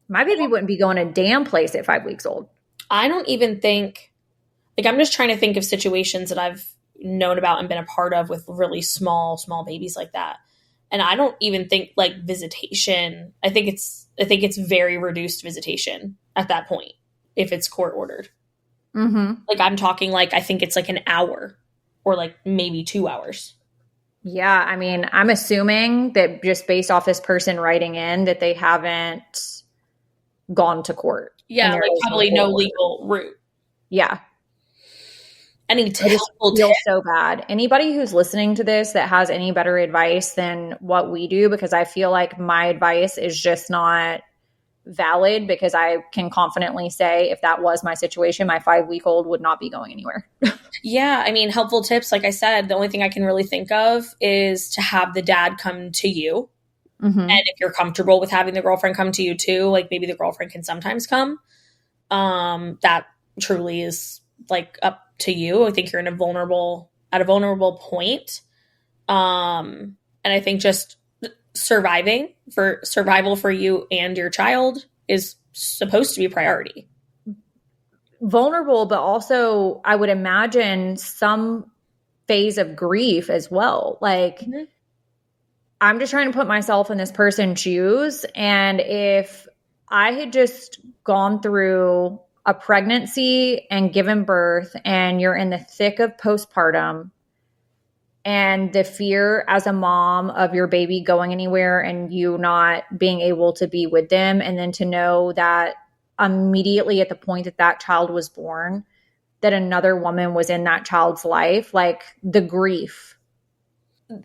My baby wouldn't be going a damn place at 5 weeks old. I don't even think, like I'm just trying to think of situations that I've known about and been a part of with really small babies like that. And I don't even think like visitation. I think it's very reduced visitation at that point if it's court ordered. Like I'm talking like I think it's like an hour or like maybe 2 hours. Yeah, I mean, I'm assuming that just based off this person writing in that they haven't gone to court. Yeah, there like is probably no court. legal route. Yeah. Any I just helpful feel tip? so bad. Anybody who's listening to this that has any better advice than what we do, because I feel like my advice is just not valid, because I can confidently say if that was my situation, my 5-week-old would not be going anywhere. Yeah, I mean, helpful tips, like I said, the only thing I can really think of is to have the dad come to you. Mm-hmm. And if you're comfortable with having the girlfriend come to you too, like maybe the girlfriend can sometimes come. That truly is like up to you. I think you're at a vulnerable point. And I think just survival for you and your child is supposed to be a priority. Vulnerable, but also I would imagine some phase of grief as well. Like, I'm just trying to put myself in this person's shoes. And if I had just gone through a pregnancy and given birth, and you're in the thick of postpartum, and the fear as a mom of your baby going anywhere and you not being able to be with them, and then to know that immediately at the point that that child was born, that another woman was in that child's life, like the grief.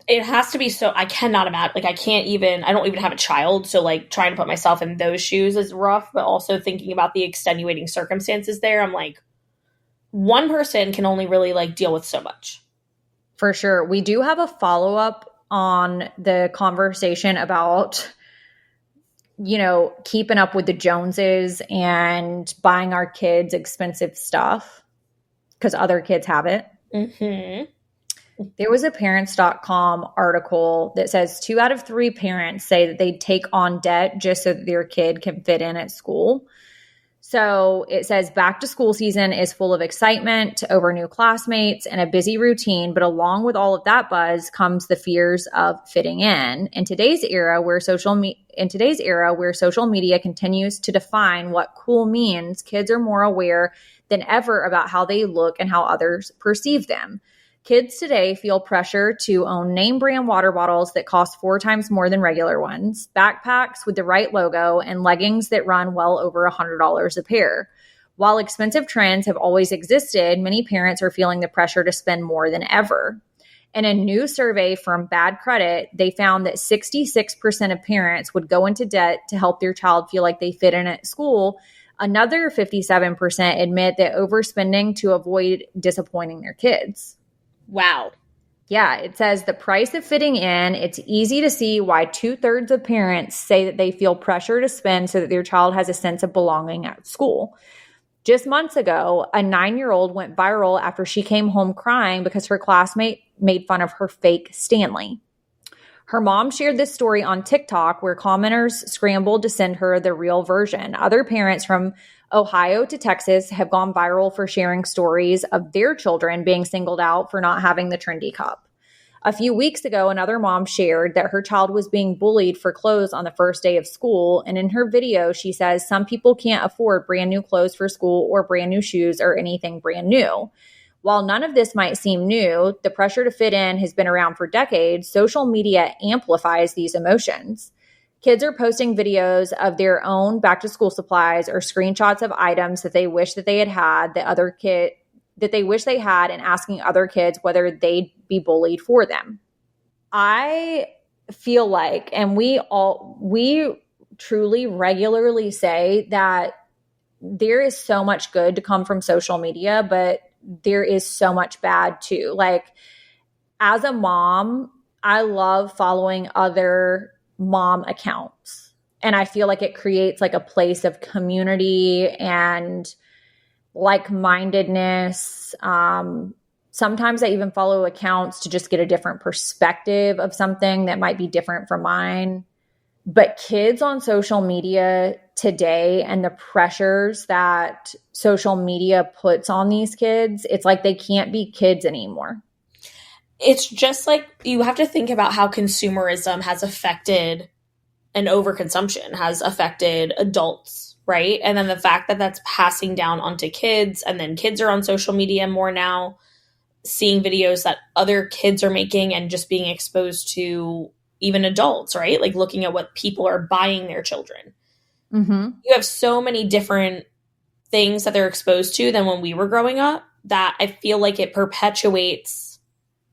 It has to be so, I cannot imagine, like I don't even have a child. So like trying to put myself in those shoes is rough, but also thinking about the extenuating circumstances there, I'm like, one person can only really like deal with so much. For sure. We do have a follow-up on the conversation about, keeping up with the Joneses and buying our kids expensive stuff because other kids have it. Mm-hmm. There was a parents.com article that says 2 out of 3 parents say that they take on debt just so that their kid can fit in at school. So it says back to school season is full of excitement over new classmates and a busy routine, but along with all of that buzz comes the fears of fitting in. In today's era where social media continues to define what cool means, kids are more aware than ever about how they look and how others perceive them. Kids today feel pressure to own name brand water bottles that cost 4 times more than regular ones, backpacks with the right logo, and leggings that run well over $100 a pair. While expensive trends have always existed, many parents are feeling the pressure to spend more than ever. In a new survey from Bad Credit, they found that 66% of parents would go into debt to help their child feel like they fit in at school. Another 57% admit that overspending to avoid disappointing their kids. Wow. Yeah, it says the price of fitting in. It's easy to see why 2/3 of parents say that they feel pressure to spend so that their child has a sense of belonging at school. Just months ago, a 9-year-old went viral after she came home crying because her classmate made fun of her fake Stanley. Her mom shared this story on TikTok, where commenters scrambled to send her the real version. Other parents from Ohio to Texas have gone viral for sharing stories of their children being singled out for not having the trendy cup. A few weeks ago, another mom shared that her child was being bullied for clothes on the first day of school. And in her video, she says some people can't afford brand new clothes for school or brand new shoes or anything brand new. While none of this might seem new, the pressure to fit in has been around for decades. Social media amplifies these emotions. Kids are posting videos of their own back-to-school supplies or screenshots of items that they wish that they had that they wish they had, and asking other kids whether they'd be bullied for them. I feel like, and we truly regularly say that there is so much good to come from social media, but there is so much bad too. Like, as a mom, I love following other mom accounts, and I feel like it creates like a place of community and like-mindedness. Sometimes I even follow accounts to just get a different perspective of something that might be different from mine. But kids on social media today, and the pressures that social media puts on these kids, it's like they can't be kids anymore. It's just like, you have to think about how consumerism has affected, and overconsumption has affected adults, right? And then the fact that that's passing down onto kids, and then kids are on social media more now. seeing videos that other kids are making and just being exposed to even adults, right? Like looking at what people are buying their children. Mm-hmm. You have so many different things that they're exposed to than when we were growing up that I feel like it perpetuates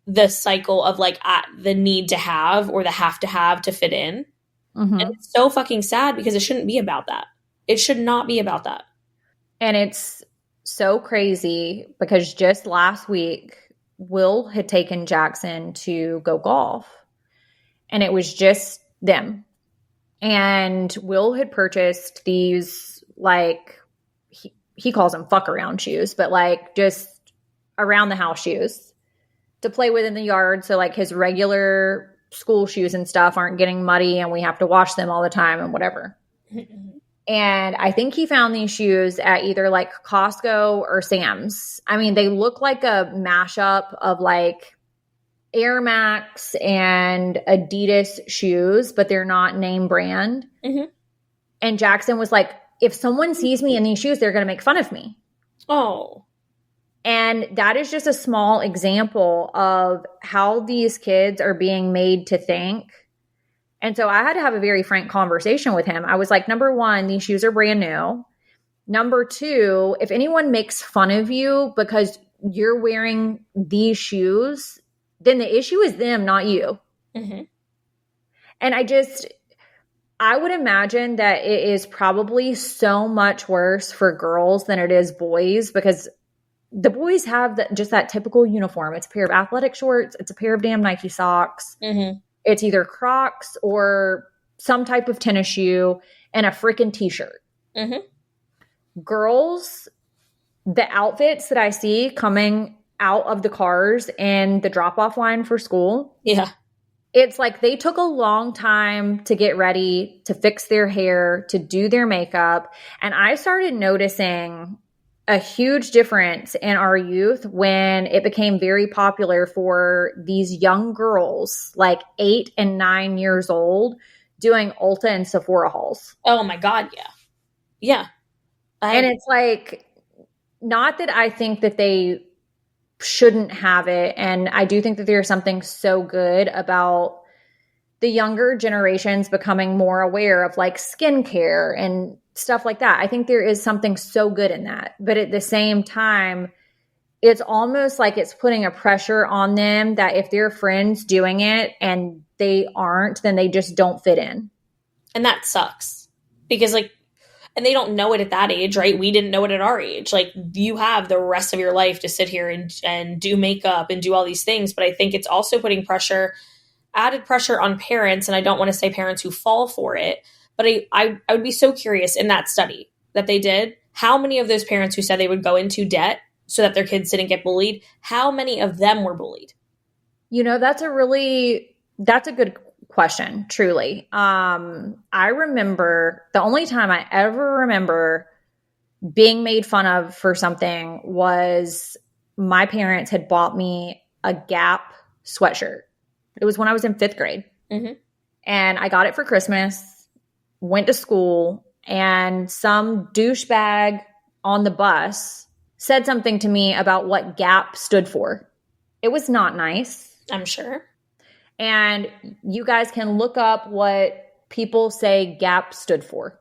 the cycle of like the need to have or the have to fit in. Mm-hmm. And it's so fucking sad because it shouldn't be about that. It should not be about that. And it's so crazy because just last week, Will had taken Jackson to go golf. And it was just them. And Will had purchased these, like, he calls them fuck around shoes, but like just around the house shoes to play with in the yard. So like his regular school shoes and stuff aren't getting muddy and we have to wash them all the time and whatever. And I think he found these shoes at either like Costco or Sam's. I mean, they look like a mashup of like Air Max and Adidas shoes, but they're not name brand. Mm-hmm. And Jackson was like, if someone sees me in these shoes, they're going to make fun of me. Oh. And that is just a small example of how these kids are being made to think. And so I had to have a very frank conversation with him. I was like, number one, these shoes are brand new. Number two, if anyone makes fun of you because you're wearing these shoes, then the issue is them, not you. Mm-hmm. And I would imagine that it is probably so much worse for girls than it is boys because the boys have just that typical uniform. It's a pair of athletic shorts. It's a pair of damn Nike socks. Mm-hmm. It's either Crocs or some type of tennis shoe and a freaking t-shirt. Mm-hmm. Girls, the outfits that I see coming out of the cars and the drop-off line for school. Yeah. It's like they took a long time to get ready, to fix their hair, to do their makeup. And I started noticing a huge difference in our youth when it became very popular for these young girls, like 8 and 9 years old, doing Ulta and Sephora hauls. Oh my God, yeah. Yeah. And it's like, not that I think that they shouldn't have it. And I do think that there's something so good about the younger generations becoming more aware of like skincare and stuff like that. I think there is something so good in that. But at the same time, it's almost like it's putting a pressure on them that if their friends doing it and they aren't, then they just don't fit in. And that sucks because like, and they don't know it at that age, right? We didn't know it at our age. Like you have the rest of your life to sit here and do makeup and do all these things. But I think it's also putting added pressure on parents. And I don't want to say parents who fall for it, but I would be so curious in that study that they did, how many of those parents who said they would go into debt so that their kids didn't get bullied, how many of them were bullied? You know, that's a good question, truly. I remember the only time I ever remember being made fun of for something was my parents had bought me a Gap sweatshirt. It was when I was in 5th grade. Mm-hmm. And I got it for Christmas, went to school, and some douchebag on the bus said something to me about what Gap stood for. It was not nice. I'm sure. And you guys can look up what people say Gap stood for.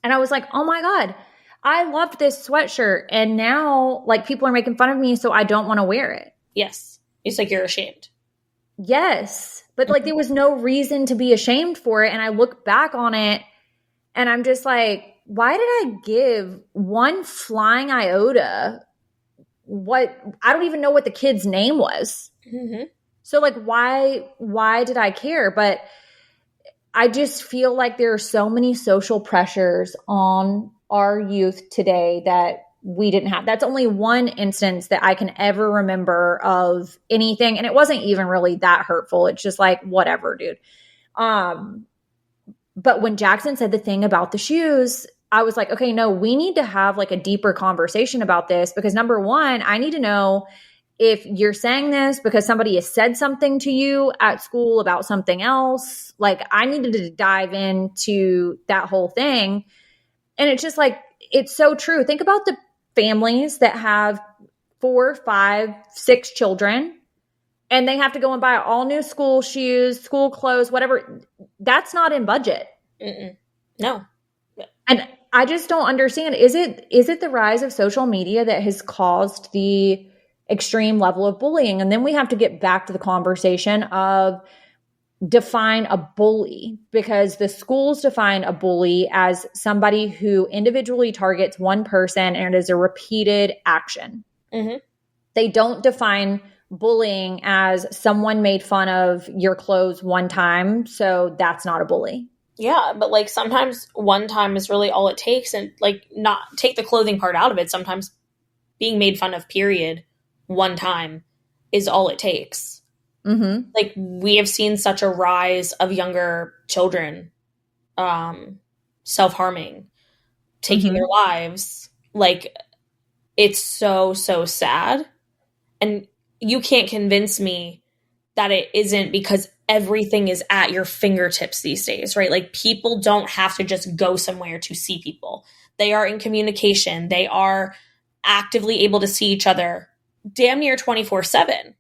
And I was like, oh my God, I loved this sweatshirt. And now like people are making fun of me, so I don't want to wear it. Yes. It's like you're ashamed. Yes. But like there was no reason to be ashamed for it. And I look back on it and I'm just like, why did I give one flying iota I don't even know what the kid's name was. Mm-hmm. So like, why did I care? But I just feel like there are so many social pressures on our youth today that we didn't have. That's only one instance that I can ever remember of anything. And it wasn't even really that hurtful. It's just like, whatever, dude. But when Jackson said the thing about the shoes, I was like, okay, no, we need to have like a deeper conversation about this because number one, I need to know if you're saying this because somebody has said something to you at school about something else. Like I needed to dive into that whole thing. And it's just like, it's so true. Think about the families that have 4, 5, 6 children, and they have to go and buy all new school shoes, school clothes, whatever. That's not in budget. Mm-mm. No. And I just don't understand. Is it the rise of social media that has caused the extreme level of bullying? And then we have to get back to the conversation of define a bully, because the schools define a bully as somebody who individually targets one person and it is a repeated action. Mm-hmm. They don't define bullying as someone made fun of your clothes one time, so that's not a bully. Yeah, but like sometimes one time is really all it takes, and like not take the clothing part out of it. Sometimes being made fun of, period, one time is all it takes. Mm-hmm. Like we have seen such a rise of younger children self-harming, taking their lives. Like it's so sad. And you can't convince me that it isn't, because everything is at your fingertips these days, right? Like people don't have to just go somewhere to see people. They are in communication. They are actively able to see each other damn near 24/7.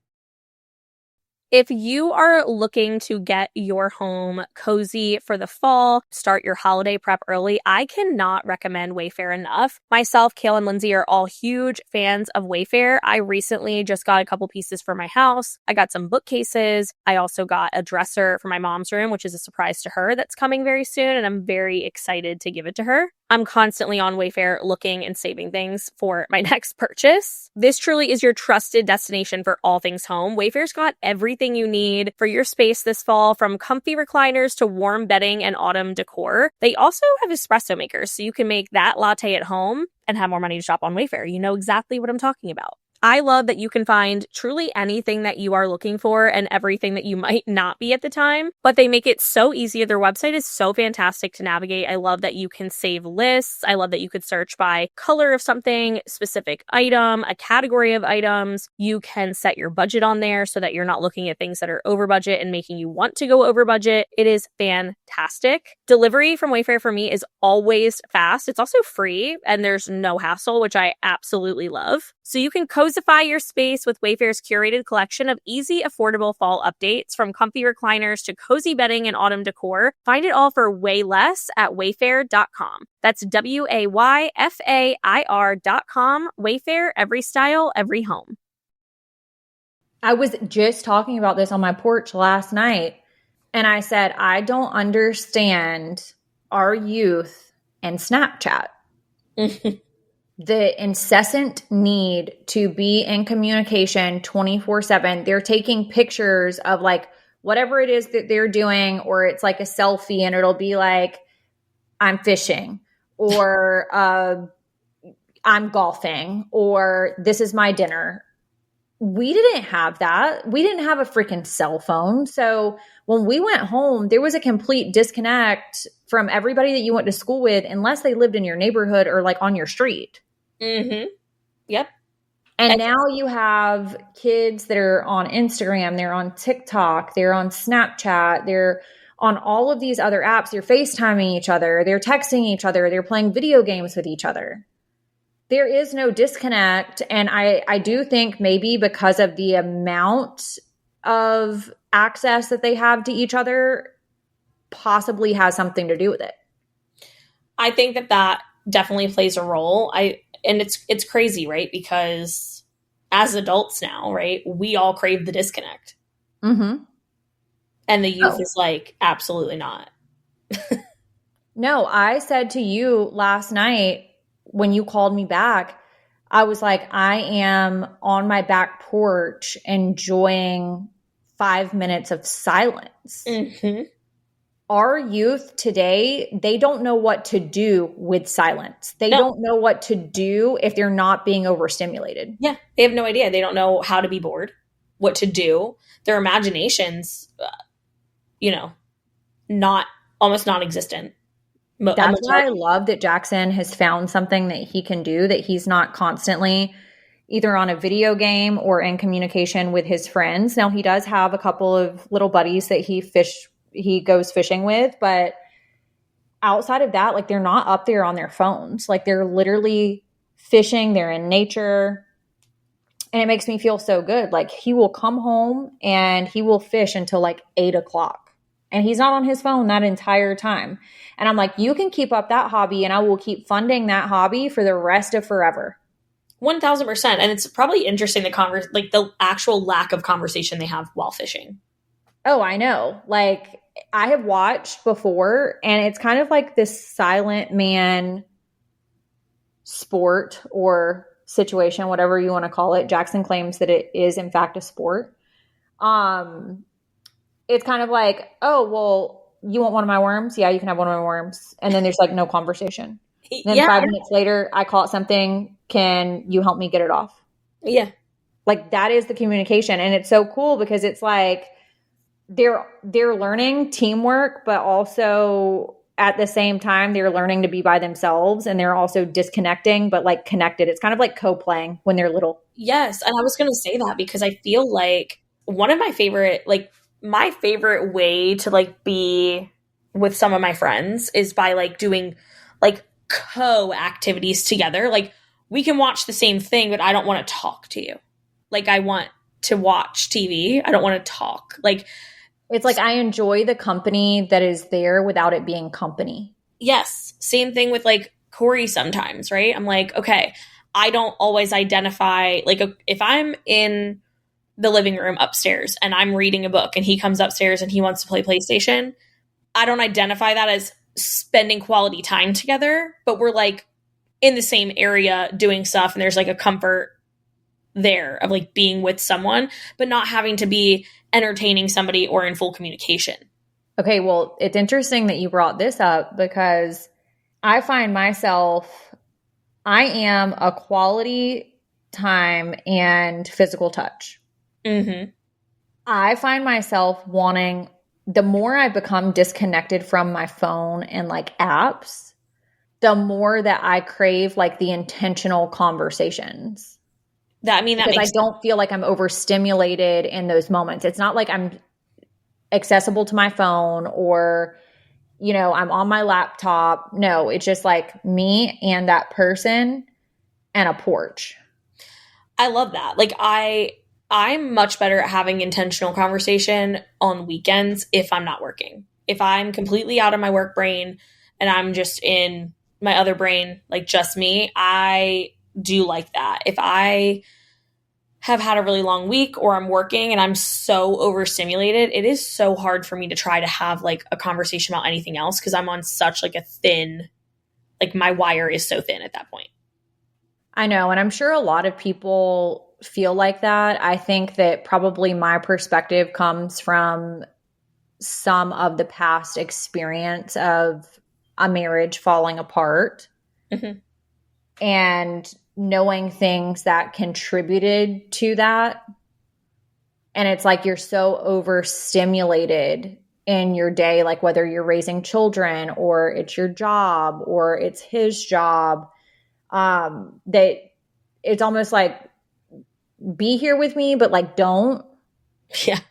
If you are looking to get your home cozy for the fall, start your holiday prep early, I cannot recommend Wayfair enough. Myself, Kale, and Lindsay are all huge fans of Wayfair. I recently just got a couple pieces for my house. I got some bookcases. I also got a dresser for my mom's room, which is a surprise to her that's coming very soon, and I'm very excited to give it to her. I'm constantly on Wayfair looking and saving things for my next purchase. This truly is your trusted destination for all things home. Wayfair's got everything you need for your space this fall, from comfy recliners to warm bedding and autumn decor. They also have espresso makers, so you can make that latte at home and have more money to shop on Wayfair. You know exactly what I'm talking about. I love that you can find truly anything that you are looking for and everything that you might not be at the time, but they make it so easy. Their website is so fantastic to navigate. I love that you can save lists. I love that you could search by color of something, specific item, a category of items. You can set your budget on there so that you're not looking at things that are over budget and making you want to go over budget. It is fantastic. Delivery from Wayfair for me is always fast. It's also free and there's no hassle, which I absolutely love. So you can cozify your space with Wayfair's curated collection of easy, affordable fall updates, from comfy recliners to cozy bedding and autumn decor. Find it all for way less at wayfair.com. That's WAYFAIR.com. Wayfair, every style, every home. I was just talking about this on my porch last night, and I said, I don't understand our youth and Snapchat. The incessant need to be in communication 24/7. They're taking pictures of like whatever it is that they're doing, or it's like a selfie and it'll be like, I'm fishing, or I'm golfing, or this is my dinner. We didn't have that. We didn't have a freaking cell phone. So when we went home, there was a complete disconnect from everybody that you went to school with, unless they lived in your neighborhood or like on your street. Mm-hmm. Yep. And now you have kids that are on Instagram, they're on TikTok, they're on Snapchat, they're on all of these other apps. They're FaceTiming each other, they're texting each other, they're playing video games with each other. There is no disconnect. And I do think maybe because of the amount of access that they have to each other, possibly has something to do with it. I think that definitely plays a role. And it's crazy, right? Because as adults now, right, we all crave the disconnect. Mm-hmm. And the youth is like, absolutely not. No, I said to you last night when you called me back, I was like, I am on my back porch enjoying 5 minutes of silence. Mm-hmm. Our youth today, they don't know what to do with silence. They don't know what to do if they're not being overstimulated. Yeah, they have no idea. They don't know how to be bored, what to do. Their imaginations, almost non-existent. That's why I love that Jackson has found something that he can do, that he's not constantly either on a video game or in communication with his friends. Now, he does have a couple of little buddies that he goes fishing with, but outside of that, like, they're not up there on their phones. Like, they're literally fishing, they're in nature. And it makes me feel so good. Like he will come home and he will fish until like 8 o'clock. And he's not on his phone that entire time. And I'm like, you can keep up that hobby and I will keep funding that hobby for the rest of forever. 1000%. And it's probably interesting the actual lack of conversation they have while fishing. Oh, I know. Like I have watched before and it's kind of like this silent man sport or situation, whatever you want to call it. Jackson claims that it is in fact a sport. It's kind of like, oh, well, you want one of my worms? Yeah, you can have one of my worms. And then there's like no conversation. Then 5 minutes later, I caught something. Can you help me get it off? Yeah. Like that is the communication. And it's so cool because it's like they're learning teamwork, but also at the same time, they're learning to be by themselves and they're also disconnecting, but like connected. It's kind of like co-playing when they're little. Yes. And I was going to say that because I feel like one of my favorite way to like be with some of my friends is by like doing like co-activities together. Like we can watch the same thing, but I don't want to talk to you. Like I want to watch TV. I don't want to talk. Like it's like I enjoy the company that is there without it being company. Yes. Same thing with like Corey sometimes, right? I'm like, okay, I don't always identify, like if I'm in the living room upstairs and I'm reading a book and he comes upstairs and he wants to play PlayStation, I don't identify that as spending quality time together, but we're like in the same area doing stuff and there's like a comfort there of like being with someone, but not having to be entertaining somebody or in full communication. Okay, well, it's interesting that you brought this up because I find myself, I am a quality time and physical touch. Mm-hmm. I find myself wanting, the more I become disconnected from my phone and like apps, the more that I crave like the intentional conversations. Because I don't feel like I'm overstimulated in those moments. It's not like I'm accessible to my phone or, you know, I'm on my laptop. No, it's just like me and that person and a porch. I love that. Like I'm much better at having intentional conversation on weekends if I'm not working. If I'm completely out of my work brain and I'm just in my other brain, like just me, I do like that. If I have had a really long week or I'm working and I'm so overstimulated, it is so hard for me to try to have like a conversation about anything else because I'm on such like a thin, like my wire is so thin at that point. I know. And I'm sure a lot of people feel like that. I think that probably my perspective comes from some of the past experience of a marriage falling apart. Mm-hmm. And knowing things that contributed to that. And it's like you're so overstimulated in your day, like whether you're raising children or it's your job or it's his job, that it's almost like be here with me, but like don't. Yeah.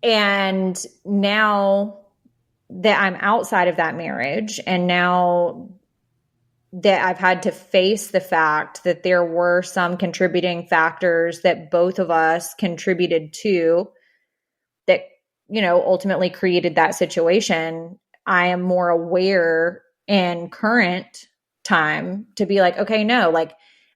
And now that I'm outside of that marriage and now that I've had to face the fact that there were some contributing factors that both of us contributed to that, you know, ultimately created that situation. I am more aware in current time to be like, okay, no, like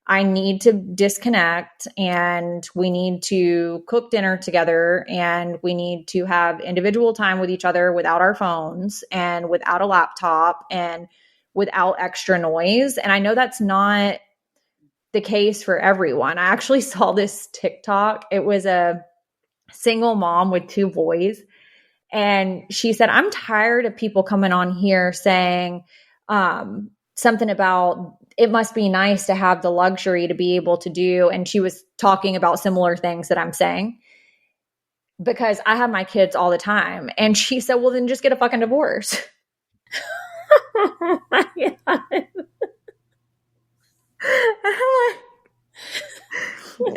I need to disconnect and we need to cook dinner together and we need to have individual time with each other without our phones and without a laptop and without extra noise. And I know that's not the case for everyone. I actually saw this TikTok. It was a single mom with 2 boys. And she said, I'm tired of people coming on here saying something about it must be nice to have the luxury to be able to do. And she was talking about similar things that I'm saying because I have my kids all the time. And she said, well, then just get a fucking divorce. Oh my God.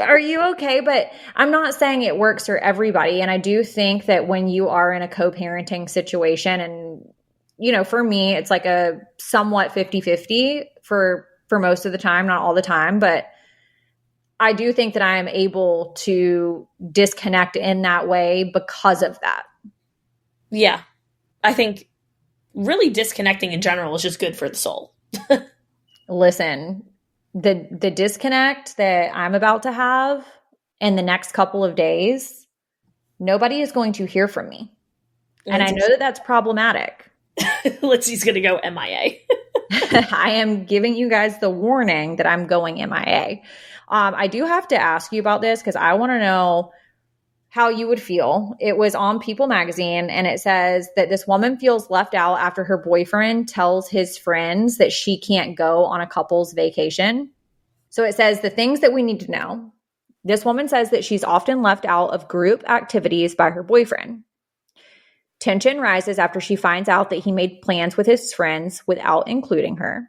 Are you okay? But I'm not saying it works for everybody. And I do think that when you are in a co-parenting situation and, you know, for me, it's like a somewhat 50-50 for most of the time, not all the time, but I do think that I am able to disconnect in that way because of that. Yeah. I think really disconnecting in general is just good for the soul. Listen, the disconnect that I'm about to have in the next couple of days, nobody is going to hear from me. And I know that that's problematic. Lindsay's going to go MIA. I am giving you guys the warning that I'm going MIA. I do have to ask you about this because I want to know how you would feel. It was on People magazine, and it says that this woman feels left out after her boyfriend tells his friends that she can't go on a couple's vacation. So it says the things that we need to know. This woman says that she's often left out of group activities by her boyfriend. Tension rises after she finds out that he made plans with his friends without including her.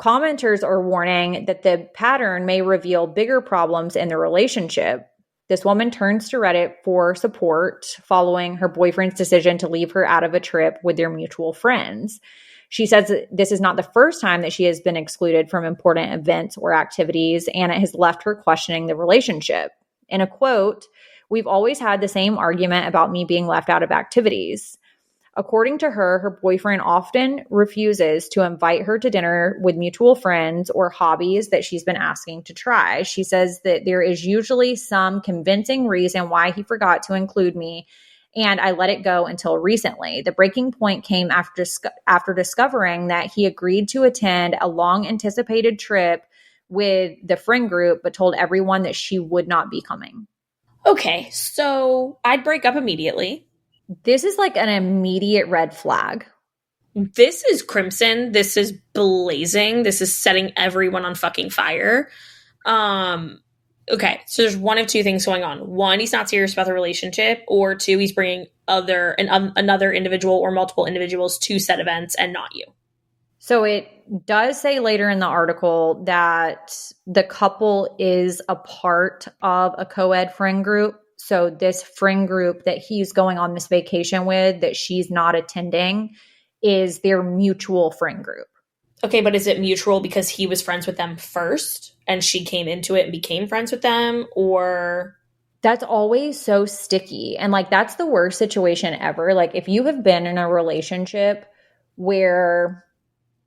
Commenters are warning that the pattern may reveal bigger problems in the relationship. This woman turns to Reddit for support following her boyfriend's decision to leave her out of a trip with their mutual friends. She says that this is not the first time that she has been excluded from important events or activities, and it has left her questioning the relationship. In a quote, "We've always had the same argument about me being left out of activities." According to her, her boyfriend often refuses to invite her to dinner with mutual friends or hobbies that she's been asking to try. She says that there is usually some convincing reason why he forgot to include me, and I let it go until recently. The breaking point came after discovering that he agreed to attend a long-anticipated trip with the friend group, but told everyone that she would not be coming. Okay, so I'd break up immediately. This is like an immediate red flag. This is crimson. This is blazing. This is setting everyone on fucking fire. Okay, so there's one of two things going on. One, he's not serious about the relationship, or two, he's bringing another individual or multiple individuals to said events and not you. So it does say later in the article that the couple is a part of a co-ed friend group. So this friend group that he's going on this vacation with that she's not attending is their mutual friend group. Okay, but is it mutual because he was friends with them first and she came into it and became friends with them, or? That's always so sticky. And like, that's the worst situation ever. Like, if you have been in a relationship where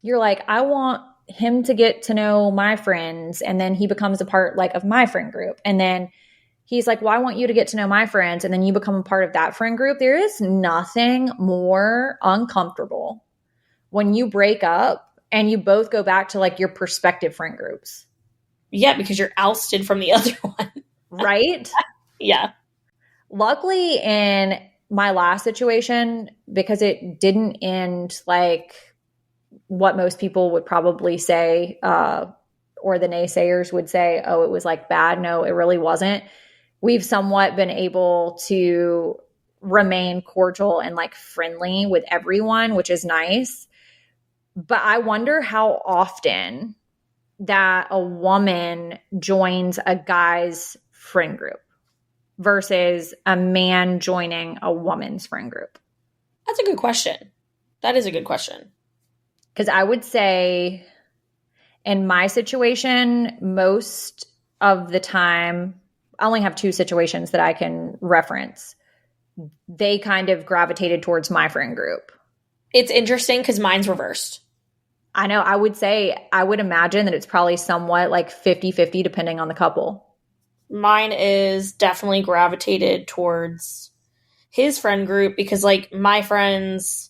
you're like, I want him to get to know my friends, and then he becomes a part like of my friend group. And then he's like, well, I want you to get to know my friends, and then you become a part of that friend group. There is nothing more uncomfortable when you break up and you both go back to like your prospective friend groups. Yeah, because you're ousted from the other one. Right? Yeah. Luckily, in my last situation, because it didn't end like what most people would probably say, or the naysayers would say, oh, it was like bad. No, it really wasn't. We've somewhat been able to remain cordial and like friendly with everyone, which is nice. But I wonder how often that a woman joins a guy's friend group versus a man joining a woman's friend group. That's a good question. That is a good question. Because I would say in my situation, most of the time, I only have two situations that I can reference. They kind of gravitated towards my friend group. It's interesting because mine's reversed. I know. I would imagine that it's probably somewhat like 50-50 depending on the couple. Mine is definitely gravitated towards his friend group because like my friends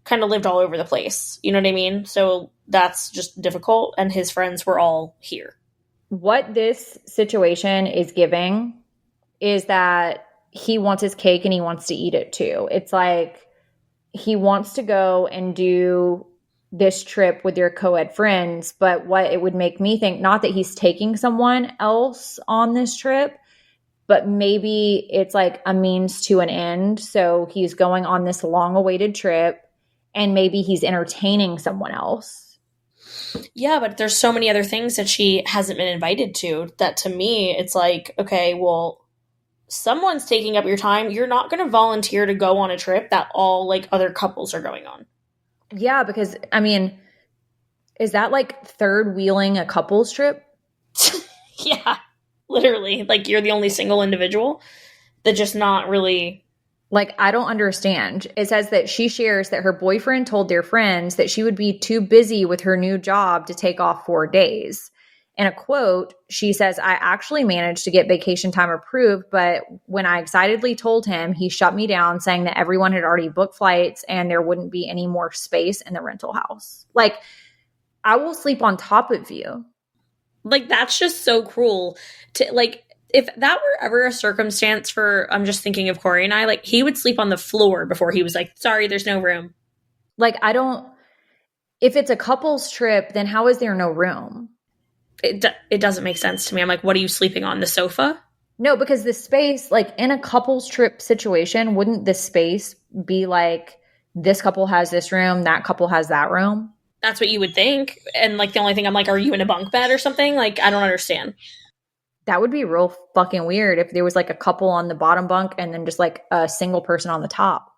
kind of lived all over the place. You know what I mean? So that's just difficult. And his friends were all here. What this situation is giving is that he wants his cake and he wants to eat it too. It's like he wants to go and do this trip with their co-ed friends, but what it would make me think, not that he's taking someone else on this trip, but maybe it's like a means to an end. So he's going on this long-awaited trip and maybe he's entertaining someone else. Yeah, but there's so many other things that she hasn't been invited to that to me, it's like, okay, well, someone's taking up your time. You're not going to volunteer to go on a trip that all like other couples are going on. Yeah, because I mean, is that like third wheeling a couples trip? Yeah. Literally. Like, you're the only single individual that just not really. Like, I don't understand. It says that she shares that her boyfriend told their friends that she would be too busy with her new job to take off 4 days. In a quote, she says, I actually managed to get vacation time approved, but when I excitedly told him, he shut me down, saying that everyone had already booked flights and there wouldn't be any more space in the rental house. Like, I will sleep on top of you. Like, that's just so cruel. To like, if that were ever a circumstance for, I'm just thinking of Corey and I, like, he would sleep on the floor before he was like, sorry, there's no room. Like, if it's a couple's trip, then how is there no room? It doesn't make sense to me. I'm like, what are you sleeping on? The sofa? No, because the space, like in a couple's trip situation, wouldn't the space be like, this couple has this room, that couple has that room? That's what you would think. And like, the only thing I'm like, are you in a bunk bed or something? Like, I don't understand. That would be real fucking weird if there was like a couple on the bottom bunk and then just like a single person on the top.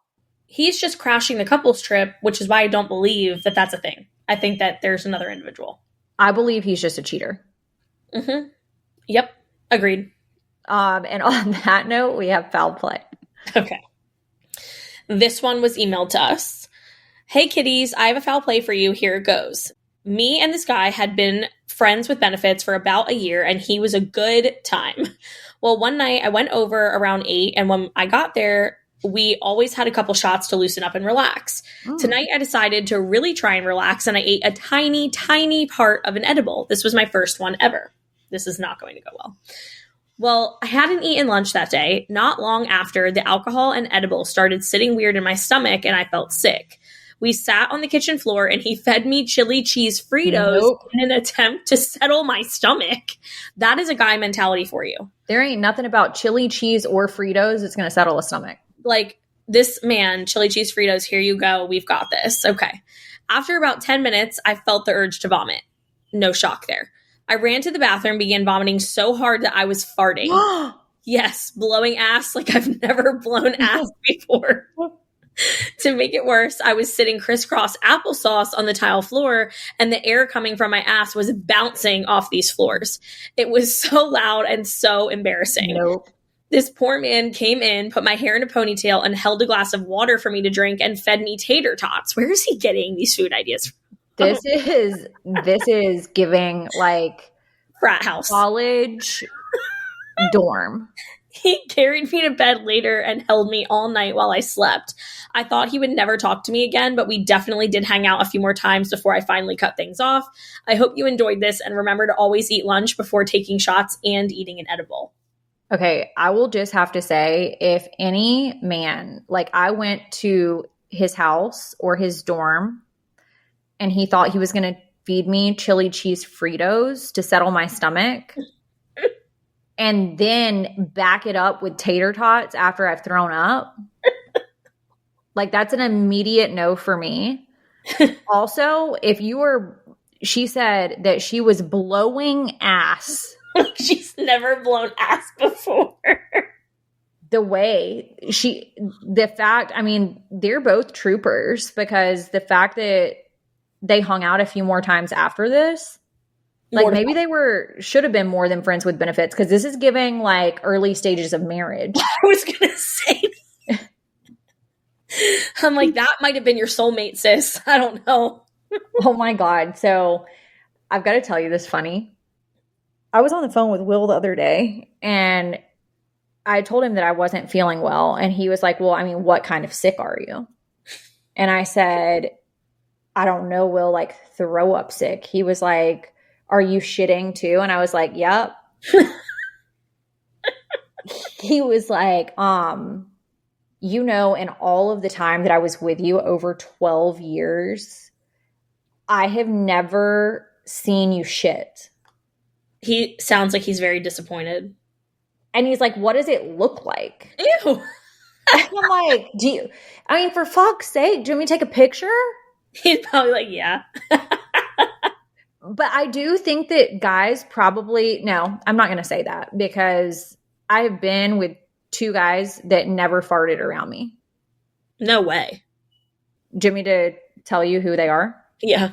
He's just crashing the couple's trip, which is why I don't believe that that's a thing. I think that there's another individual. I believe he's just a cheater. Mm-hmm. Yep. Agreed. And on that note, we have foul play. Okay. This one was emailed to us. Hey, kitties, I have a foul play for you. Here it goes. Me and this guy had been friends with benefits for about a year, and he was a good time. Well, one night I went over around 8, and when I got there, we always had a couple shots to loosen up and relax. Tonight, I decided to really try and relax, and I ate a tiny, tiny part of an edible. This was my first one ever. This is not going to go well. Well, I hadn't eaten lunch that day. Not long after, the alcohol and edible started sitting weird in my stomach, and I felt sick. We sat on the kitchen floor, and he fed me chili cheese Fritos in an attempt to settle my stomach. That is a guy mentality for you. There ain't nothing about chili cheese or Fritos that's going to settle a stomach. Like, this man, chili cheese Fritos, here you go. We've got this. Okay. After about 10 minutes, I felt the urge to vomit. No shock there. I ran to the bathroom, began vomiting so hard that I was farting. Yes, blowing ass like I've never blown ass before. To make it worse, I was sitting crisscross applesauce on the tile floor, and the air coming from my ass was bouncing off these floors. It was so loud and so embarrassing. Nope. This poor man came in, put my hair in a ponytail, and held a glass of water for me to drink and fed me tater tots. Where is he getting these food ideas from? This is giving like Frat house. College dorm. He carried me to bed later and held me all night while I slept. I thought he would never talk to me again, but we definitely did hang out a few more times before I finally cut things off. I hope you enjoyed this, and remember to always eat lunch before taking shots and eating an edible. Okay, I will just have to say, if any man, like I went to his house or his dorm and he thought he was going to feed me chili cheese Fritos to settle my stomach and then back it up with tater tots after I've thrown up, like that's an immediate no for me. Also, she said that she was blowing ass. She's never blown ass before. They're both troopers, because the fact that they hung out a few more times after this, like maybe they should have been more than friends with benefits, because this is giving like early stages of marriage. I was going to say, I'm like, that might have been your soulmate, sis. I don't know. Oh my God. So I've got to tell you this funny. I was on the phone with Will the other day, and I told him that I wasn't feeling well. And he was like, well, I mean, what kind of sick are you? And I said, I don't know, Will, like throw up sick. He was like, are you shitting too? And I was like, yep. He was like, in all of the time that I was with you, over 12 years, I have never seen you shit. He sounds like he's very disappointed. And he's like, what does it look like? Ew. I'm like, for fuck's sake, do you want me to take a picture? He's probably like, yeah. But I do think that guys no, I'm not going to say that, because I have been with 2 guys that never farted around me. No way. Do you want me to tell you who they are? Yeah.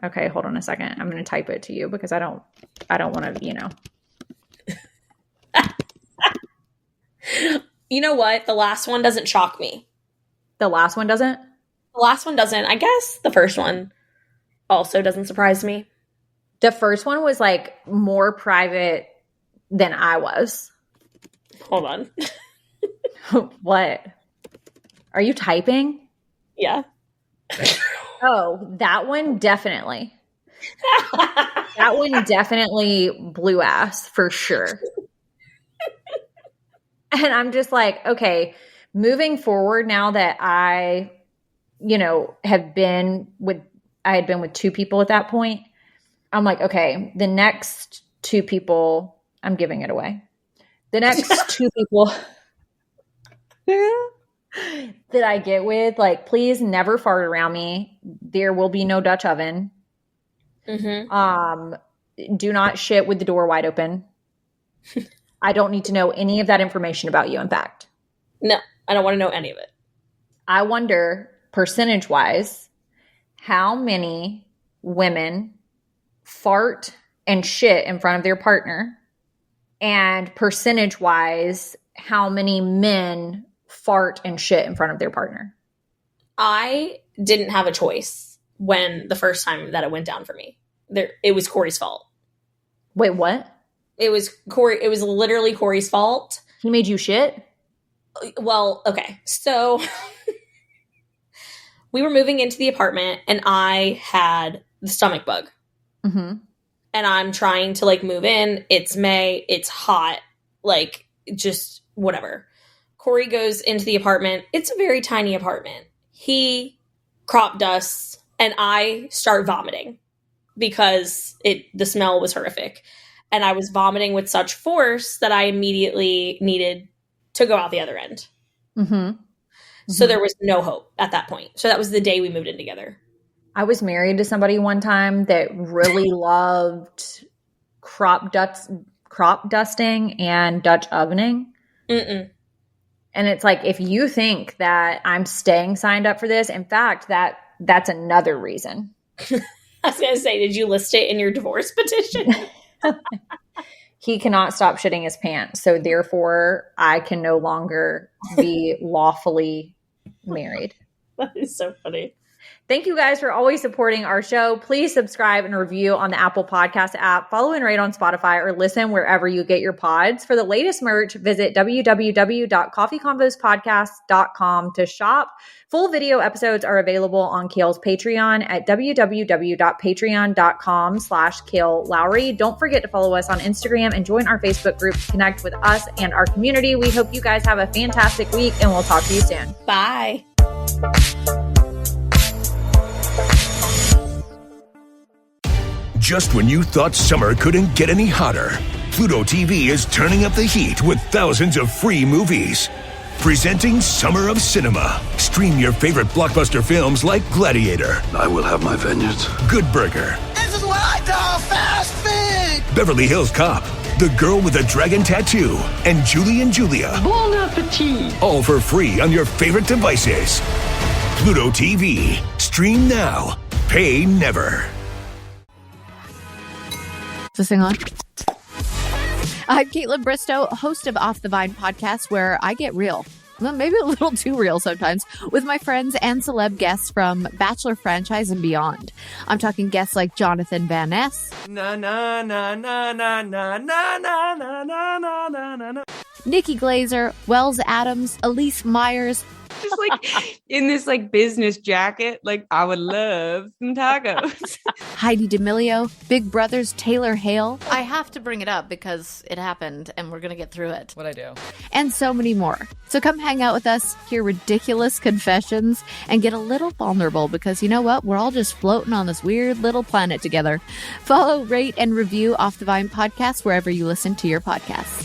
Okay, hold on a second. I'm going to type it to you because I don't want to, You know what? The last one doesn't shock me. The last one doesn't? The last one doesn't. I guess the first one also doesn't surprise me. The first one was like more private than I was. Hold on. What? Are you typing? Yeah. Oh, that one definitely. That one definitely blew ass for sure. And I'm just like, okay, moving forward now that I had been with 2 people at that point. I'm like, okay, the next 2 people, I'm giving it away. The next 2 people that I get with, like, please never fart around me. There will be no Dutch oven. Mm-hmm. Do not shit with the door wide open. I don't need to know any of that information about you, in fact. No, I don't want to know any of it. I wonder, percentage-wise, how many women fart and shit in front of their partner, and percentage-wise, how many men fart and shit in front of their partner. I didn't have a choice when the first time that it went down for me. It was Corey's fault. Wait, what? It was literally Corey's fault. He made you shit? Well, okay. So we were moving into the apartment and I had the stomach bug. Mm-hmm. And I'm trying to like move in. It's May. It's hot. Like, just whatever. Corey goes into the apartment. It's a very tiny apartment. He crop dusts and I start vomiting because the smell was horrific. And I was vomiting with such force that I immediately needed to go out the other end. Mm-hmm. Mm-hmm. So there was no hope at that point. So that was the day we moved in together. I was married to somebody one time that really loved crop dusting and Dutch ovening. Mm-mm. And it's like, if you think that I'm staying signed up for this, in fact, that's another reason. I was going to say, did you list it in your divorce petition? He cannot stop shitting his pants. So therefore, I can no longer be lawfully married. That is so funny. Thank you guys for always supporting our show. Please subscribe and review on the Apple Podcast app. Follow and rate on Spotify or listen wherever you get your pods. For the latest merch, visit www.coffeeconvospodcast.com to shop. Full video episodes are available on Kale's Patreon at www.patreon.com/Kale Lowry. Don't forget to follow us on Instagram and join our Facebook group to connect with us and our community. We hope you guys have a fantastic week and we'll talk to you soon. Bye. Just when you thought summer couldn't get any hotter, Pluto TV is turning up the heat with thousands of free movies. Presenting Summer of Cinema. Stream your favorite blockbuster films like Gladiator, I will have my vengeance. Good Burger, This is what I call fast food. Beverly Hills Cop, The Girl with a Dragon Tattoo, and Julie and Julia. Bon appetit. All for free on your favorite devices. Pluto TV. Stream now. Pay never. Is this thing on? I'm Caitlin Bristow, host of Off the Vine podcast, where I get real. Well, maybe a little too real sometimes, with my friends and celeb guests from Bachelor franchise and beyond. I'm talking guests like Jonathan Van Ness, Nikki Glazer, Wells Adams, Elise Myers, just like in this like business jacket, like I would love some tacos. Heidi D'Amelio, Big Brother's Taylor Hale. I have to bring it up because it happened and we're going to get through it. What I do. And so many more. So come hang out with us, hear ridiculous confessions, and get a little vulnerable because you know what? We're all just floating on this weird little planet together. Follow, rate, and review Off the Vine podcast wherever you listen to your podcasts.